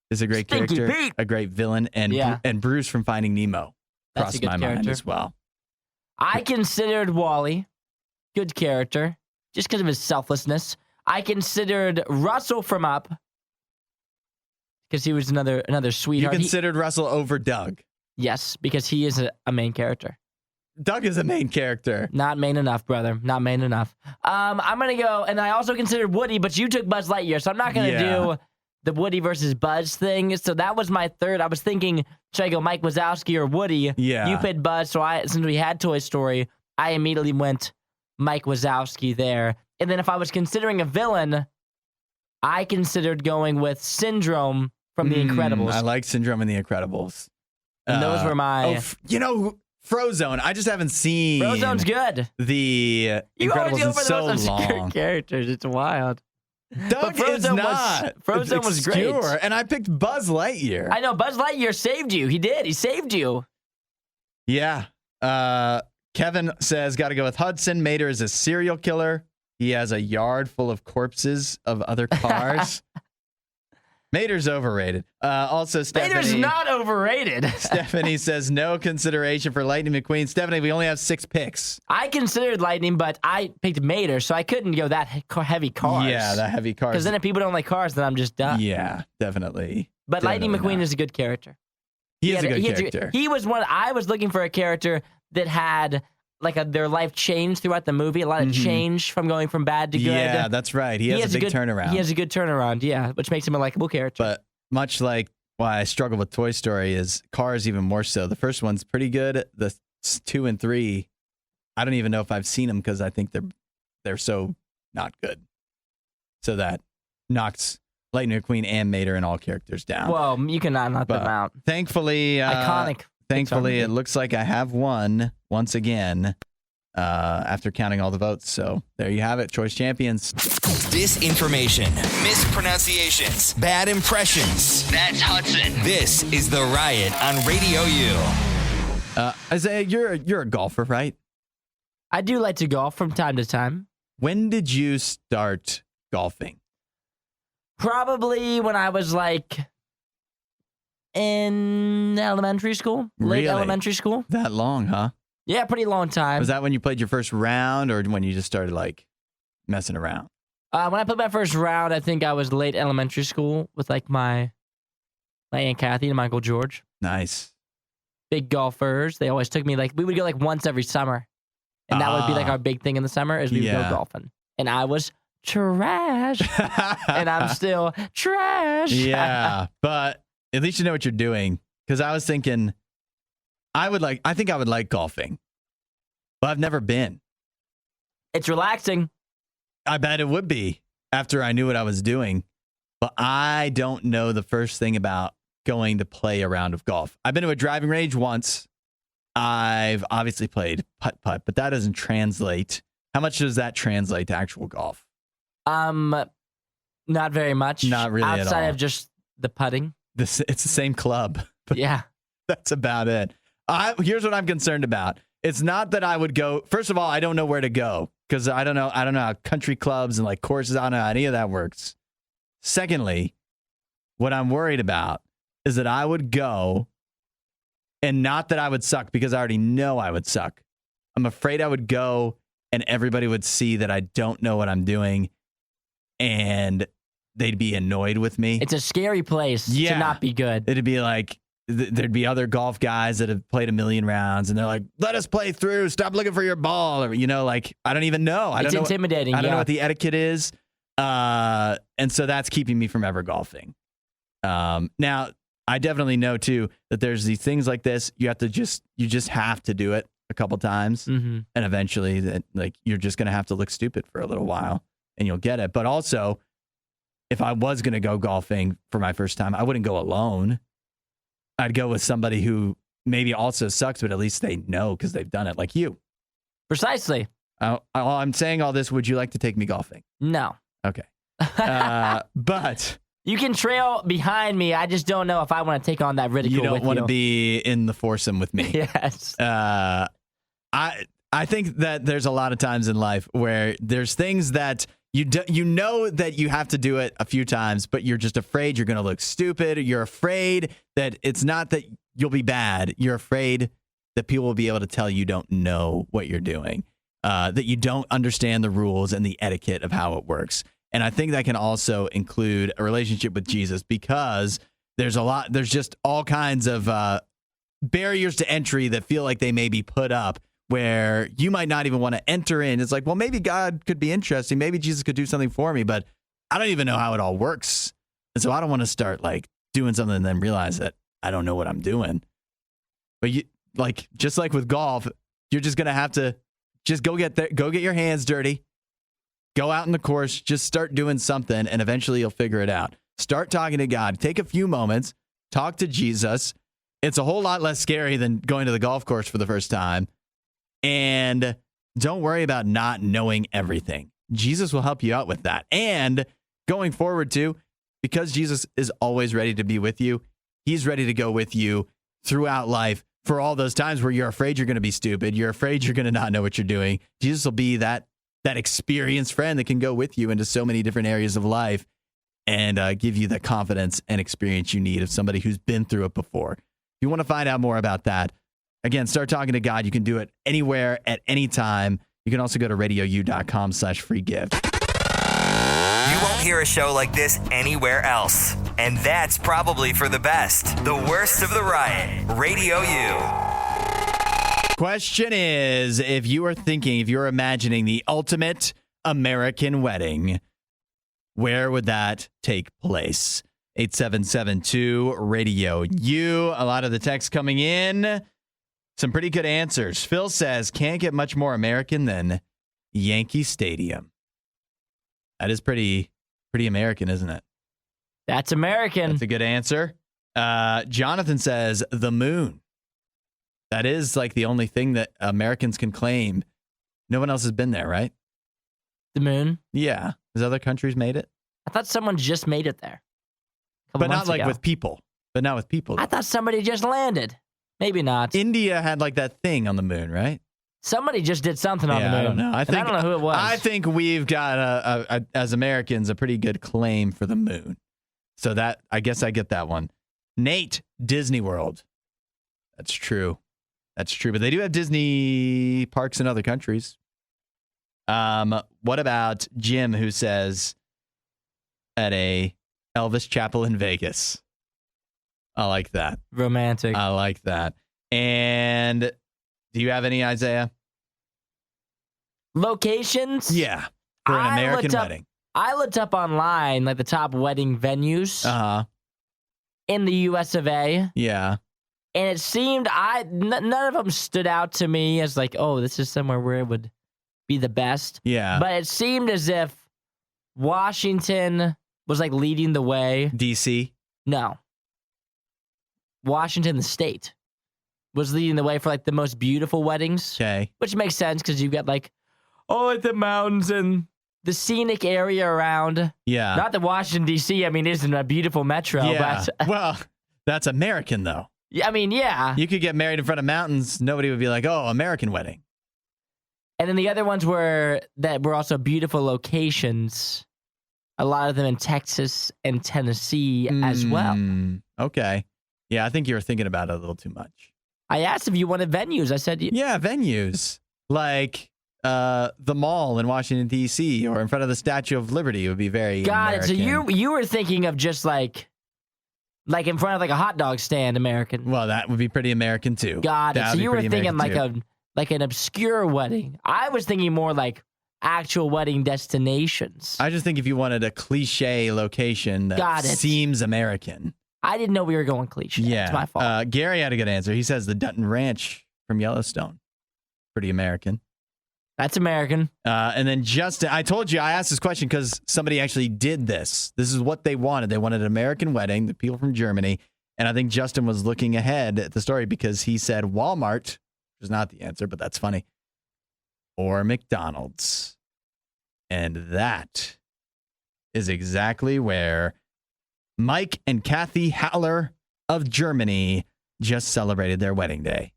is a great character. Pete. A great villain. And Bruce from Finding Nemo That's a crossed good my mind character. as well. I considered Wall-E good character, just because of his selflessness. I considered Russell from Up, because he was another You sweetheart. considered Russell over Doug. Yes, because he is a main character. Doug is a main character. Not main enough, brother. Not main enough. I'm going to go, and I also considered Woody, but you took Buzz Lightyear, so I'm not going to do the Woody versus Buzz thing. So that was my third. I was thinking, should I go Mike Wazowski or Woody? Yeah. You picked Buzz, so since we had Toy Story, I immediately went Mike Wazowski there. And then if I was considering a villain, I considered going with Syndrome from The Incredibles. I like Syndrome and The Incredibles. And those were my... Frozone. I just haven't seen... Frozone's good. The You always Incredibles go in for so those obscure long. characters. It's wild. Doug But is not. Frozone was great. Obscure, and I picked Buzz Lightyear. I know. Buzz Lightyear saved you. He did. He saved you. Yeah. Kevin says, got to go with Hudson. Mater is a serial killer. He has a yard full of corpses of other cars. Mater's overrated. Also, Stephanie. Mater's not overrated. Stephanie says, no consideration for Lightning McQueen. Stephanie, we only have 6 picks. I considered Lightning, but I picked Mater, so I couldn't go that heavy cars. Yeah, that heavy cars. Because then if people don't like cars, then I'm just done. Yeah, definitely. But Definitely Lightning McQueen not. is a good character. He is a good character. He was one. I was looking for a character that had their life changed throughout the movie. A lot of change from going from bad to good. Yeah, that's right. He has a big turnaround. He has a good turnaround, yeah, which makes him a likable character. But much like why I struggle with Toy Story is Cars even more so. The first one's pretty good. The 2 and 3, I don't even know if I've seen them because I think they're so not good. So that knocks Lightning McQueen and Mater and all characters down. Well, you cannot knock them out. Thankfully, Iconic. Thankfully, it looks like I have won once again after counting all the votes. So there you have it, Choice Champions. Disinformation, mispronunciations, bad impressions. That's Hudson. This is The Riot on Radio U. Isaiah, you're a golfer, right? I do like to golf from time to time. When did you start golfing? Probably when I was in elementary school. Late Really? elementary school. That long, huh? Yeah, pretty long time. Was that when you played your first round or when you just started like messing around? When I played my first round, I think I was late elementary school with like my Aunt Kathy and my Uncle George. Nice. Big golfers. They always took me we would go like once every summer. And that would be like our big thing in the summer is we would go golfing. And I was trash. And I'm still trash. Yeah. But at least you know what you're doing. Because I was thinking, I think I would like golfing. But I've never been. It's relaxing. I bet it would be after I knew what I was doing. But I don't know the first thing about going to play a round of golf. I've been to a driving range once. I've obviously played putt-putt, but that doesn't translate. How much does that translate to actual golf? Not very much. Not really at all. Outside of just the putting. It's the same club. Yeah. That's about it. Here's what I'm concerned about. It's not that I would go. First of all, I don't know where to go because I don't know how country clubs and like courses, I don't know how any of that works. Secondly, what I'm worried about is that I would go and not that I would suck because I already know I would suck. I'm afraid I would go and everybody would see that I don't know what I'm doing and they'd be annoyed with me. It's a scary place to not be good. It'd be like, there'd be other golf guys that have played 1 million rounds and they're like, let us play through. Stop looking for your ball. Or, like, I don't even know. It's intimidating. I don't know what the etiquette is. And so that's keeping me from ever golfing. Now, I definitely know, too, that there's these things like this. You just have to do it a couple times. Mm-hmm. And eventually, you're just going to have to look stupid for a little while and you'll get it. But also, if I was going to go golfing for my first time, I wouldn't go alone. I'd go with somebody who maybe also sucks, but at least they know because they've done it, like you. Precisely. I'm saying all this. Would you like to take me golfing? No. Okay. But you can trail behind me. I just don't know if I want to take on that ridicule. You don't want to be in the foursome with me. Yes. I think that there's a lot of times in life where there's things that you know that you have to do it a few times, but you're just afraid you're going to look stupid. You're afraid that it's not that you'll be bad. You're afraid that people will be able to tell you don't know what you're doing, that you don't understand the rules and the etiquette of how it works. And I think that can also include a relationship with Jesus because there's just all kinds of barriers to entry that feel like they may be put up where you might not even want to enter in. It's like, well, maybe God could be interesting. Maybe Jesus could do something for me, but I don't even know how it all works. And so I don't want to start doing something and then realize that I don't know what I'm doing. But just like with golf, you're just going to have to just go get your hands dirty, go out in the course, just start doing something, and eventually you'll figure it out. Start talking to God. Take a few moments, talk to Jesus. It's a whole lot less scary than going to the golf course for the first time. And don't worry about not knowing everything. Jesus will help you out with that. And going forward too, because Jesus is always ready to be with you, he's ready to go with you throughout life for all those times where you're afraid you're going to be stupid. You're afraid you're going to not know what you're doing. Jesus will be that experienced friend that can go with you into so many different areas of life and give you the confidence and experience you need of somebody who's been through it before. If you want to find out more about that, again, start talking to God. You can do it anywhere at any time. You can also go to RadioU.com/free gift. You won't hear a show like this anywhere else. And that's probably for the best. The Worst of the Riot. Radio U. Question is, if you're imagining the ultimate American wedding, where would that take place? 8772 Radio U. A lot of the text coming in. Some pretty good answers. Phil says, can't get much more American than Yankee Stadium. That is pretty American, isn't it? That's American. That's a good answer. Jonathan says, the moon. That is the only thing that Americans can claim. No one else has been there, right? The moon? Yeah. Has other countries made it? I thought someone just made it there. But not with people. But not with people. I thought somebody just landed. Maybe not. India had that thing on the moon, right? Somebody just did something on the moon. I don't know. I don't know who it was. I think we've got, as Americans, a pretty good claim for the moon. So I guess I get that one. Nate, Disney World. That's true. That's true. But they do have Disney parks in other countries. What about Jim, who says at a Elvis Chapel in Vegas? I like that. Romantic. I like that. And do you have any, Isaiah? Locations? Yeah. For an American wedding. I looked up online, like the top wedding venues in the US of A. Yeah. And it seemed none of them stood out to me as like, oh, this is somewhere where it would be the best. Yeah. But it seemed as if Washington was like leading the way. DC? No. Washington, the state, was leading the way for like the most beautiful weddings. Okay. Which makes sense because you've got like, like the mountains and the scenic area around. Yeah. Not that Washington, D.C., I mean, isn't a beautiful metro. Yeah. But Well, that's American, though. yeah, I mean, yeah. You could get married in front of mountains. Nobody would be like, oh, American wedding. And then the other ones were also beautiful locations. A lot of them in Texas and Tennessee as well. Okay. Yeah, I think you were thinking about it a little too much. I asked if you wanted venues. I said, Yeah, venues. Like the mall in Washington, D.C., or in front of the Statue of Liberty would be very got American. it. So you were thinking of just like in front of like a hot dog stand, American. Well, that would be pretty American, too. Got it. That So would be you were pretty thinking American, like an obscure wedding. I was thinking more like actual wedding destinations. I just think if you wanted a cliche location that seems American. I didn't know we were going cliche. Yeah. It's my fault. Gary had a good answer. He says the Dutton Ranch from Yellowstone. Pretty American. That's American. And then Justin, I told you, I asked this question because somebody actually did this. This is what they wanted. They wanted an American wedding, the people from Germany. And I think Justin was looking ahead at the story because he said Walmart, which is not the answer, but that's funny, or McDonald's. And that is exactly where Mike and Kathy Haller of Germany just celebrated their wedding day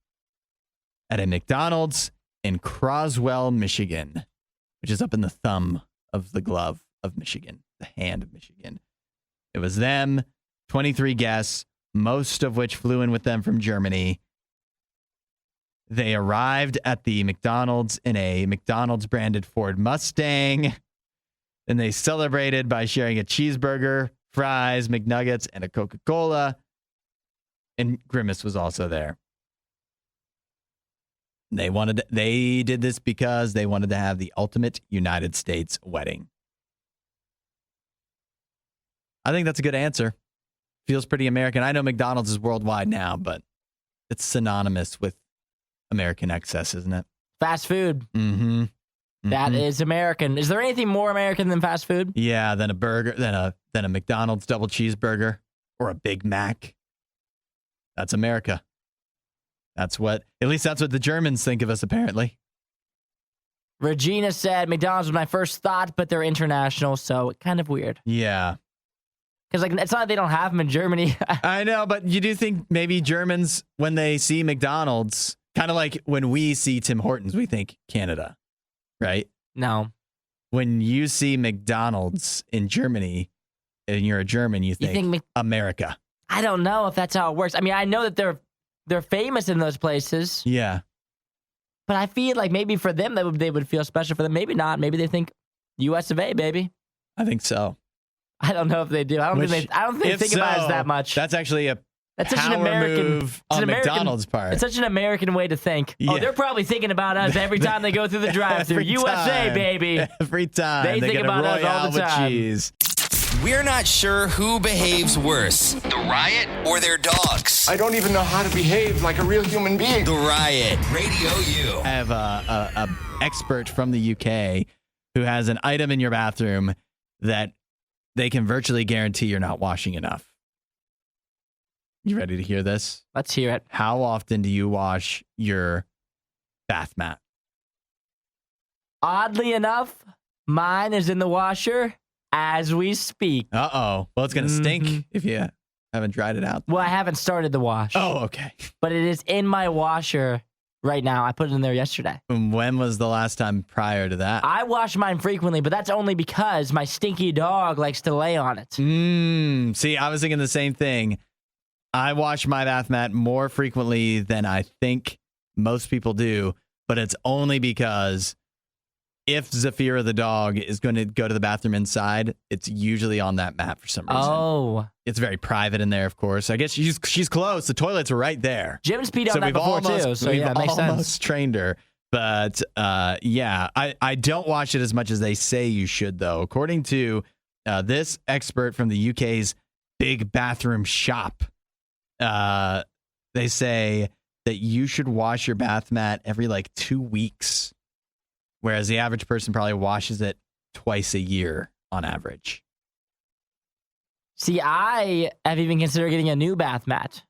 at a McDonald's in Croswell, Michigan, which is up in the thumb of the glove of Michigan, the hand of Michigan. It was them, 23 guests, most of which flew in with them from Germany. They arrived at the McDonald's in a McDonald's branded Ford Mustang. And they celebrated by sharing a cheeseburger, fries, McNuggets, and a Coca-Cola. And Grimace was also there. They did this because they wanted to have the ultimate United States wedding. I think that's a good answer. Feels pretty American. I know McDonald's is worldwide now, but it's synonymous with American excess, isn't it? Fast food. Mm-hmm. That is American. Is there anything more American than fast food? Yeah, than a burger, than a McDonald's double cheeseburger or a Big Mac. That's America. At least that's what the Germans think of us, apparently. Regina said McDonald's was my first thought, but they're international, so kind of weird. Yeah. Because it's not like they don't have them in Germany. I know, but you do think maybe Germans, when they see McDonald's, kind of like when we see Tim Hortons, we think Canada, right? No. When you see McDonald's in Germany, and you're a German, you think America. I don't know if that's how it works. I mean, I know that they're famous in those places. Yeah. But I feel like maybe for them, they would feel special. For them, maybe not. Maybe they think US of A, baby. I think so. I don't know if they do. I don't think they think about us that much. That's actually that's such power an American move on McDonald's part. It's such an American way to think. Yeah. Oh, they're probably thinking about us every time they go through the drive-thru. USA, baby. Every time they think get about a us all the Royale time. with cheese. We're not sure who behaves worse, the Riot or their dogs. I don't even know how to behave like a real human being. The Riot, Radio U. I have a expert from the UK who has an item in your bathroom that they can virtually guarantee you're not washing enough. You ready to hear this? Let's hear it. How often do you wash your bath mat? Oddly enough, mine is in the washer as we speak. Uh-oh. Well, it's going to stink if you haven't dried it out. Well, I haven't started the wash. Oh, okay. But it is in my washer right now. I put it in there yesterday. And when was the last time prior to that? I wash mine frequently, but that's only because my stinky dog likes to lay on it. See, I was thinking the same thing. I wash my bath mat more frequently than I think most people do, but it's only because if Zafira the dog is going to go to the bathroom inside, it's usually on that mat for some reason. Oh. It's very private in there, of course. I guess she's close. The toilet's right there. Jim's peed on that before, too. So, we've yeah, it makes almost sense. trained her. But, yeah, I don't wash it as much as they say you should, though. According to this expert from the UK's Big Bathroom Shop, they say that you should wash your bath mat every, 2 weeks, whereas the average person probably washes it twice a year on average. See, I have even considered getting a new bath mat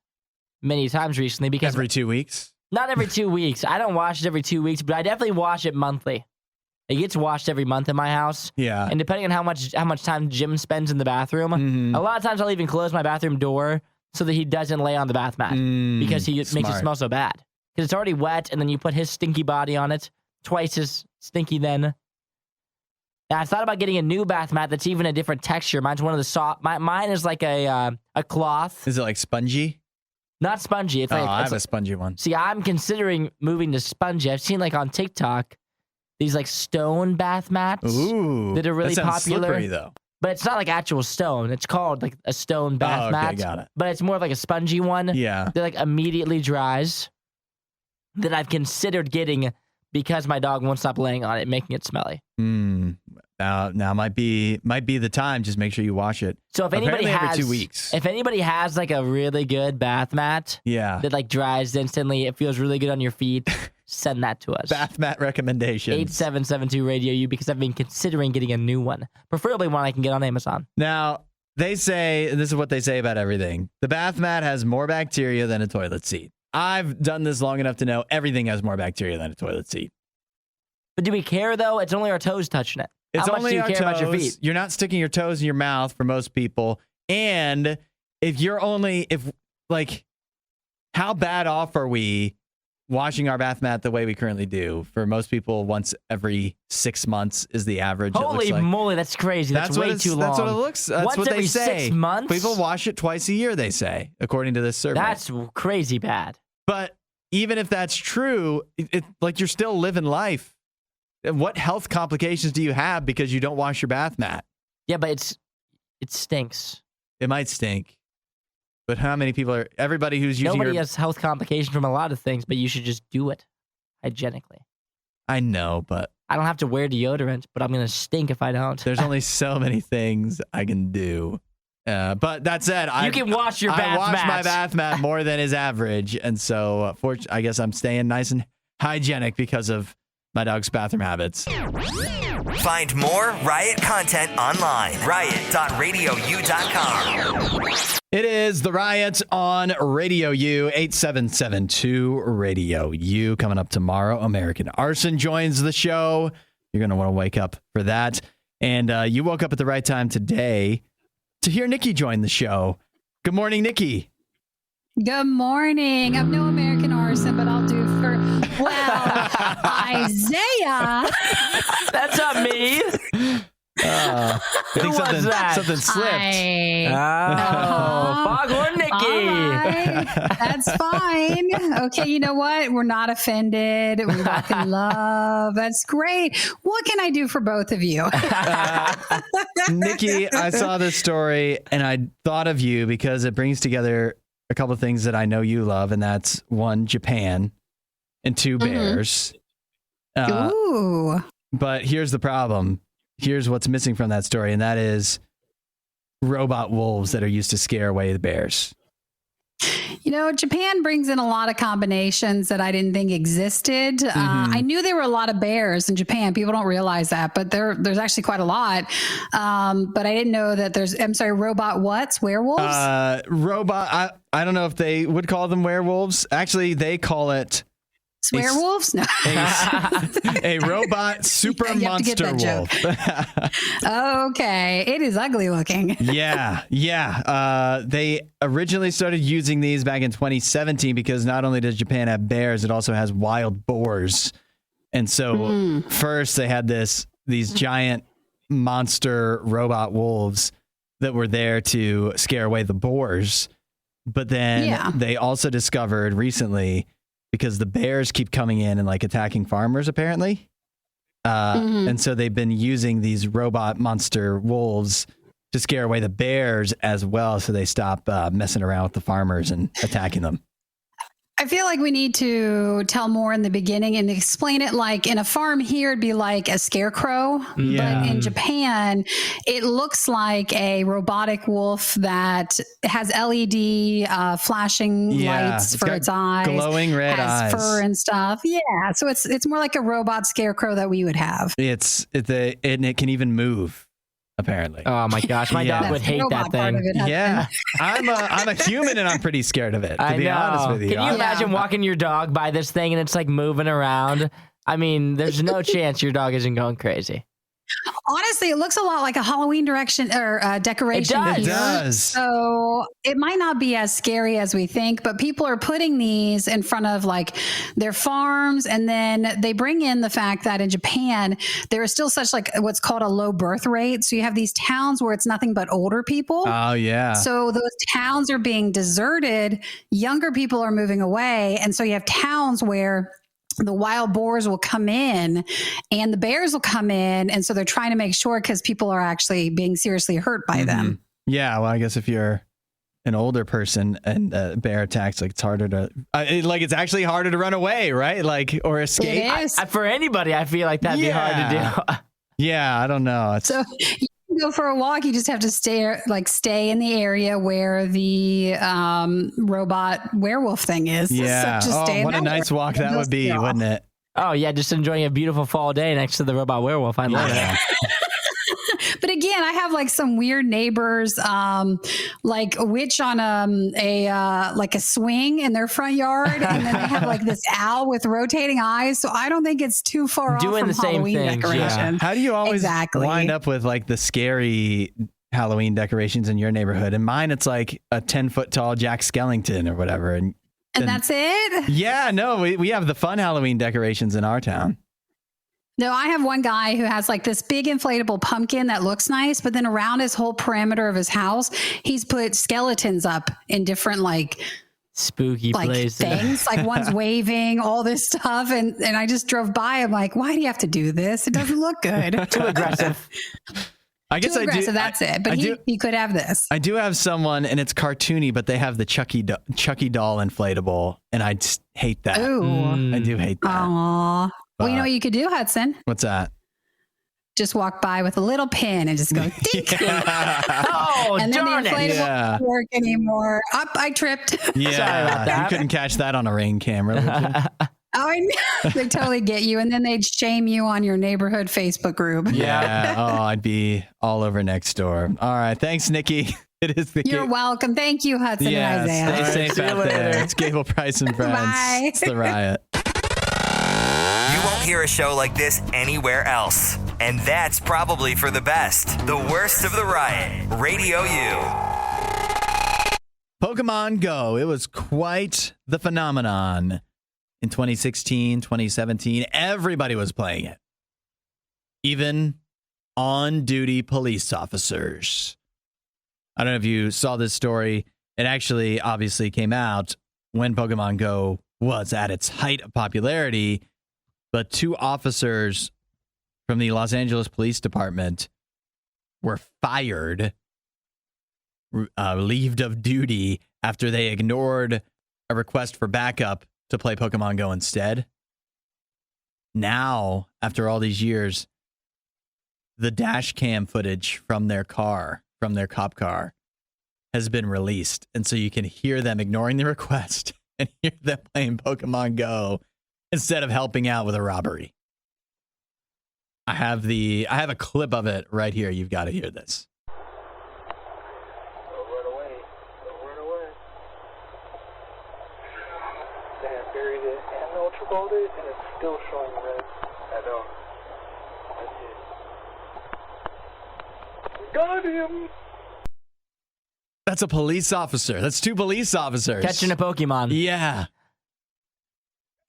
many times recently because Every 2 weeks? not every 2 weeks. I don't wash it every 2 weeks, but I definitely wash it monthly. It gets washed every month in my house. Yeah. And depending on how much time Jim spends in the bathroom, a lot of times I'll even close my bathroom door so that he doesn't lay on the bath mat because he makes it smell so bad. Because it's already wet, and then you put his stinky body on it, twice as stinky then. And I thought about getting a new bath mat that's even a different texture. Mine's one of the soft. Mine is like a cloth. Is it spongy? Not spongy. It's like I it's have a spongy one. See, I'm considering moving to spongy. I've seen on TikTok these stone bath mats that are really that sounds popular. Slippery, though. But it's not actual stone. It's called a stone bath mat. Got it. But it's more of a spongy one. Yeah. That immediately dries. That I've considered getting because my dog won't stop laying on it, making it smelly. Now might be the time. Just make sure you wash it. So if anybody Apparently has every 2 weeks. if anybody has a really good bath mat that dries instantly, it feels really good on your feet, send that to us. Bath mat recommendations. 8772 RadioU, because I've been considering getting a new one, preferably one I can get on Amazon. Now, they say, and this is what they say about everything, the bath mat has more bacteria than a toilet seat. I've done this long enough to know everything has more bacteria than a toilet seat. But do we care, though? It's only our toes touching it. It's How much only do you our care about your toes. feet? You're not sticking your toes in your mouth for most people. And how bad off are we washing our bath mat the way we currently do? For most people, once every 6 months is the average. Holy moly, that's crazy. That's way too long. That's what it looks. That's once what every they say. 6 months? People wash it twice a year, they say, according to this survey. That's crazy bad. But even if that's true, you're still living life. What health complications do you have because you don't wash your bath mat? Yeah, but it stinks. It might stink. But how many people are... Everybody who's using Nobody has health complications from a lot of things, but you should just do it hygienically. I know, but... I don't have to wear deodorant, but I'm going to stink if I don't. There's only so many things I can do. But that said, you can wash your bath I wash mats. my bath mat more than is average. And so, I guess I'm staying nice and hygienic because of my dog's bathroom habits. Find more Riot content online. Riot.radiou.com. It is The Riot on Radio U, 8772 Radio U. Coming up tomorrow, American Arson joins the show. You're going to want to wake up for that. And you woke up at the right time today to hear Nikki join the show. Good morning, Nikki. Good morning. I'm no American Arson, but I'll do for, Isaiah. That's not me. I think something slipped. Foghorn Nikki. All right. That's fine. Okay, you know what? We're not offended. We walk in love. That's great. What can I do for both of you? Nikki, I saw this story and I thought of you because it brings together a couple of things that I know you love, and that's one, Japan, and two, bears. Ooh. But here's the problem. Here's what's missing from that story, and that is robot wolves that are used to scare away the bears. You know, Japan brings in a lot of combinations that I didn't think existed. I knew there were a lot of bears in Japan. People don't realize that, but there's actually quite a lot. But I didn't know that robot what's? Werewolves? I don't know if they would call them werewolves. Actually, they call it Werewolves? No. a robot super monster wolf. Okay. It is ugly looking. Yeah. They originally started using these back in 2017 because not only does Japan have bears, it also has wild boars. And so first they had these giant monster robot wolves that were there to scare away the boars. But then they also discovered recently, because the bears keep coming in and like attacking farmers apparently. And so they've been using these robot monster wolves to scare away the bears as well. So they stop messing around with the farmers and attacking them. I feel like we need to tell more in the beginning and explain it. Like in a farm here, it'd be like a scarecrow. Yeah. But in Japan, it looks like a robotic wolf that has LED flashing lights for its eyes. Glowing red eyes. Fur and stuff. Yeah. So it's more like a robot scarecrow that we would have. And it can even move. Apparently. Oh my gosh, my dog would hate that thing. Yeah, I'm a human and I'm pretty scared of it. To be honest with you, can you imagine walking your dog by this thing and it's like moving around? I mean, there's no chance your dog isn't going crazy. Honestly, it looks a lot like a Halloween decoration. It does. So it might not be as scary as we think, but people are putting these in front of like their farms, and then they bring in the fact that in Japan there is still such like what's called a low birth rate. So you have these towns where it's nothing but older people. Oh yeah. So those towns are being deserted. Younger people are moving away, and so you have towns where the wild boars will come in and the bears will come in. And so they're trying to make sure, because people are actually being seriously hurt by them. Yeah. Well, I guess if you're an older person and bear attacks, like it's harder to, it's actually harder to run away, right? Like, or escape. It is. For anybody, I feel like that'd be hard to do. Yeah. I don't know. So you can go for a walk. You just have to stay in the area where the robot werewolf thing is. Yeah. So just stay what a nice walk that would be, wouldn't it? Oh yeah. Just enjoying a beautiful fall day next to the robot werewolf. I love it. But again, I have like some weird neighbors, like a witch on like a swing in their front yard, and then they have like this owl with rotating eyes. So I don't think it's too far off from the same Halloween things, decorations. yeah. How do you always wind up with like the scary Halloween decorations in your neighborhood? And mine, it's like a 10-foot tall Jack Skellington or whatever. And that's it? Yeah, no, we have the fun Halloween decorations in our town. No, I have one guy who has like this big inflatable pumpkin that looks nice, but then around his whole perimeter of his house, he's put skeletons up in different like spooky places. Things. Like one's waving, all this stuff. And I just drove by. I'm like, why do you have to do this? It doesn't look good. Too aggressive. I guess I do. That's it. But he could have this. I do have someone, and it's cartoony, but they have the Chucky doll inflatable, and I just hate that. Ooh. I do hate that. Aww. Well, you know what you could do, Hudson? What's that? Just walk by with a little pin and just go, dink. Oh, and then darn the inflatable won't work anymore. I tripped. Yeah, sorry about that. You couldn't catch that on a Ring camera, would you? Oh, I know. They totally get you. And then they'd shame you on your neighborhood Facebook group. Yeah. Oh, I'd be all over next door. All right. Thanks, Nikki. It is the You're welcome. Thank you, Hudson and Isaiah. Stay safe out there. It's Gable Price and Friends. Bye. It's the Riot. You won't hear a show like this anywhere else. And that's probably for the best. The Worst of the Riot. Radio U. Pokemon Go. It was quite the phenomenon. In 2016, 2017, everybody was playing it. Even on-duty police officers. I don't know if you saw this story. It actually obviously came out when Pokemon Go was at its height of popularity. But 2 officers from the Los Angeles Police Department were fired, relieved of duty, after they ignored a request for backup to play Pokemon Go instead. Now, after all these years, the dash cam footage from their car, from their cop car, has been released. And so you can hear them ignoring the request and hear them playing Pokemon Go instead of helping out with a robbery. I have a clip of it right here. You've got to hear this. It and it's still showing red. I know. That's it. Got him! That's a police officer. That's 2 police officers. Catching a Pokemon. Yeah.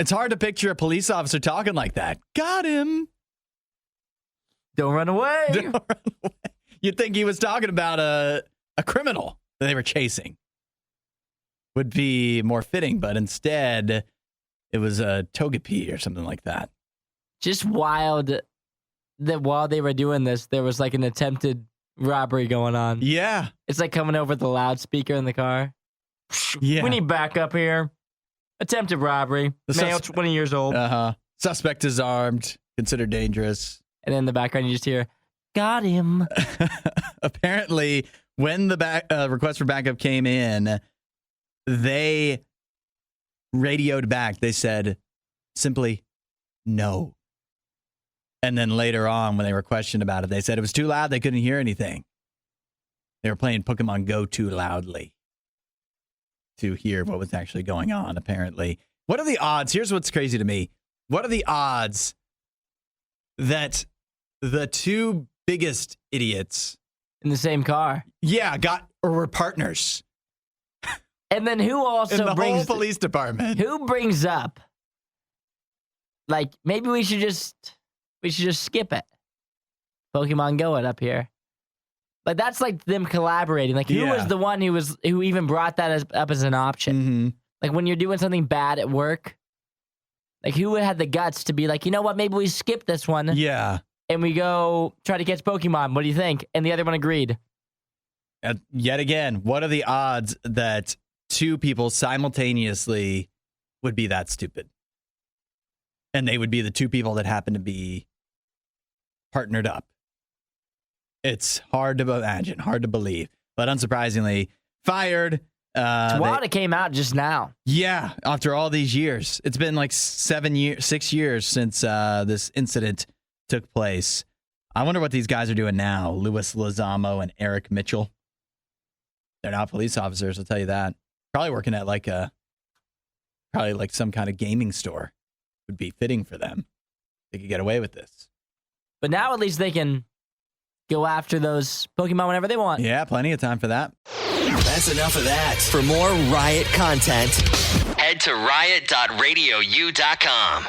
It's hard to picture a police officer talking like that. Got him. Don't run away. Don't run away. You'd think he was talking about a criminal that they were chasing. would be more fitting, but instead it was a Togepi or something like that. Just wild that while they were doing this, there was like an attempted robbery going on. Yeah. It's like coming over the loudspeaker in the car. Yeah. We need backup here. Attempted robbery. Male, 20 years old. Suspect is armed, considered dangerous. And then in the background, you just hear, got him. Apparently, when the request for backup came in, they radioed back. They said simply, no. And then later on, when they were questioned about it, they said it was too loud. They couldn't hear anything. They were playing Pokemon Go too loudly to hear what was actually going on, apparently. What are the odds? Here's what's crazy to me. What are the odds that the two biggest idiots in the same car, were partners? And then who also in the whole police department? Who brings up, like, maybe we should just skip it. Pokemon Go it up here. Like, that's like them collaborating. Like, who was the one who even brought that up as an option? Mm-hmm. Like, when you're doing something bad at work, like, who had the guts to be like, you know what, maybe we skip this one. Yeah. And we go try to catch Pokemon. What do you think? And the other one agreed. Yet again, what are the odds that two people simultaneously would be that stupid? And they would be the two people that happen to be partnered up. It's hard to imagine, hard to believe. But unsurprisingly, fired. It's wild it came out just now. Yeah, after all these years. It's been like 6 years since this incident took place. I wonder what these guys are doing now. Louis Lozamo and Eric Mitchell. They're not police officers, I'll tell you that. Probably working at like some kind of gaming store. Would be fitting for them. They could get away with this. But now at least they can go after those Pokemon whenever they want. Yeah, plenty of time for that. That's enough of that. For more Riot content, head to riot.radiou.com.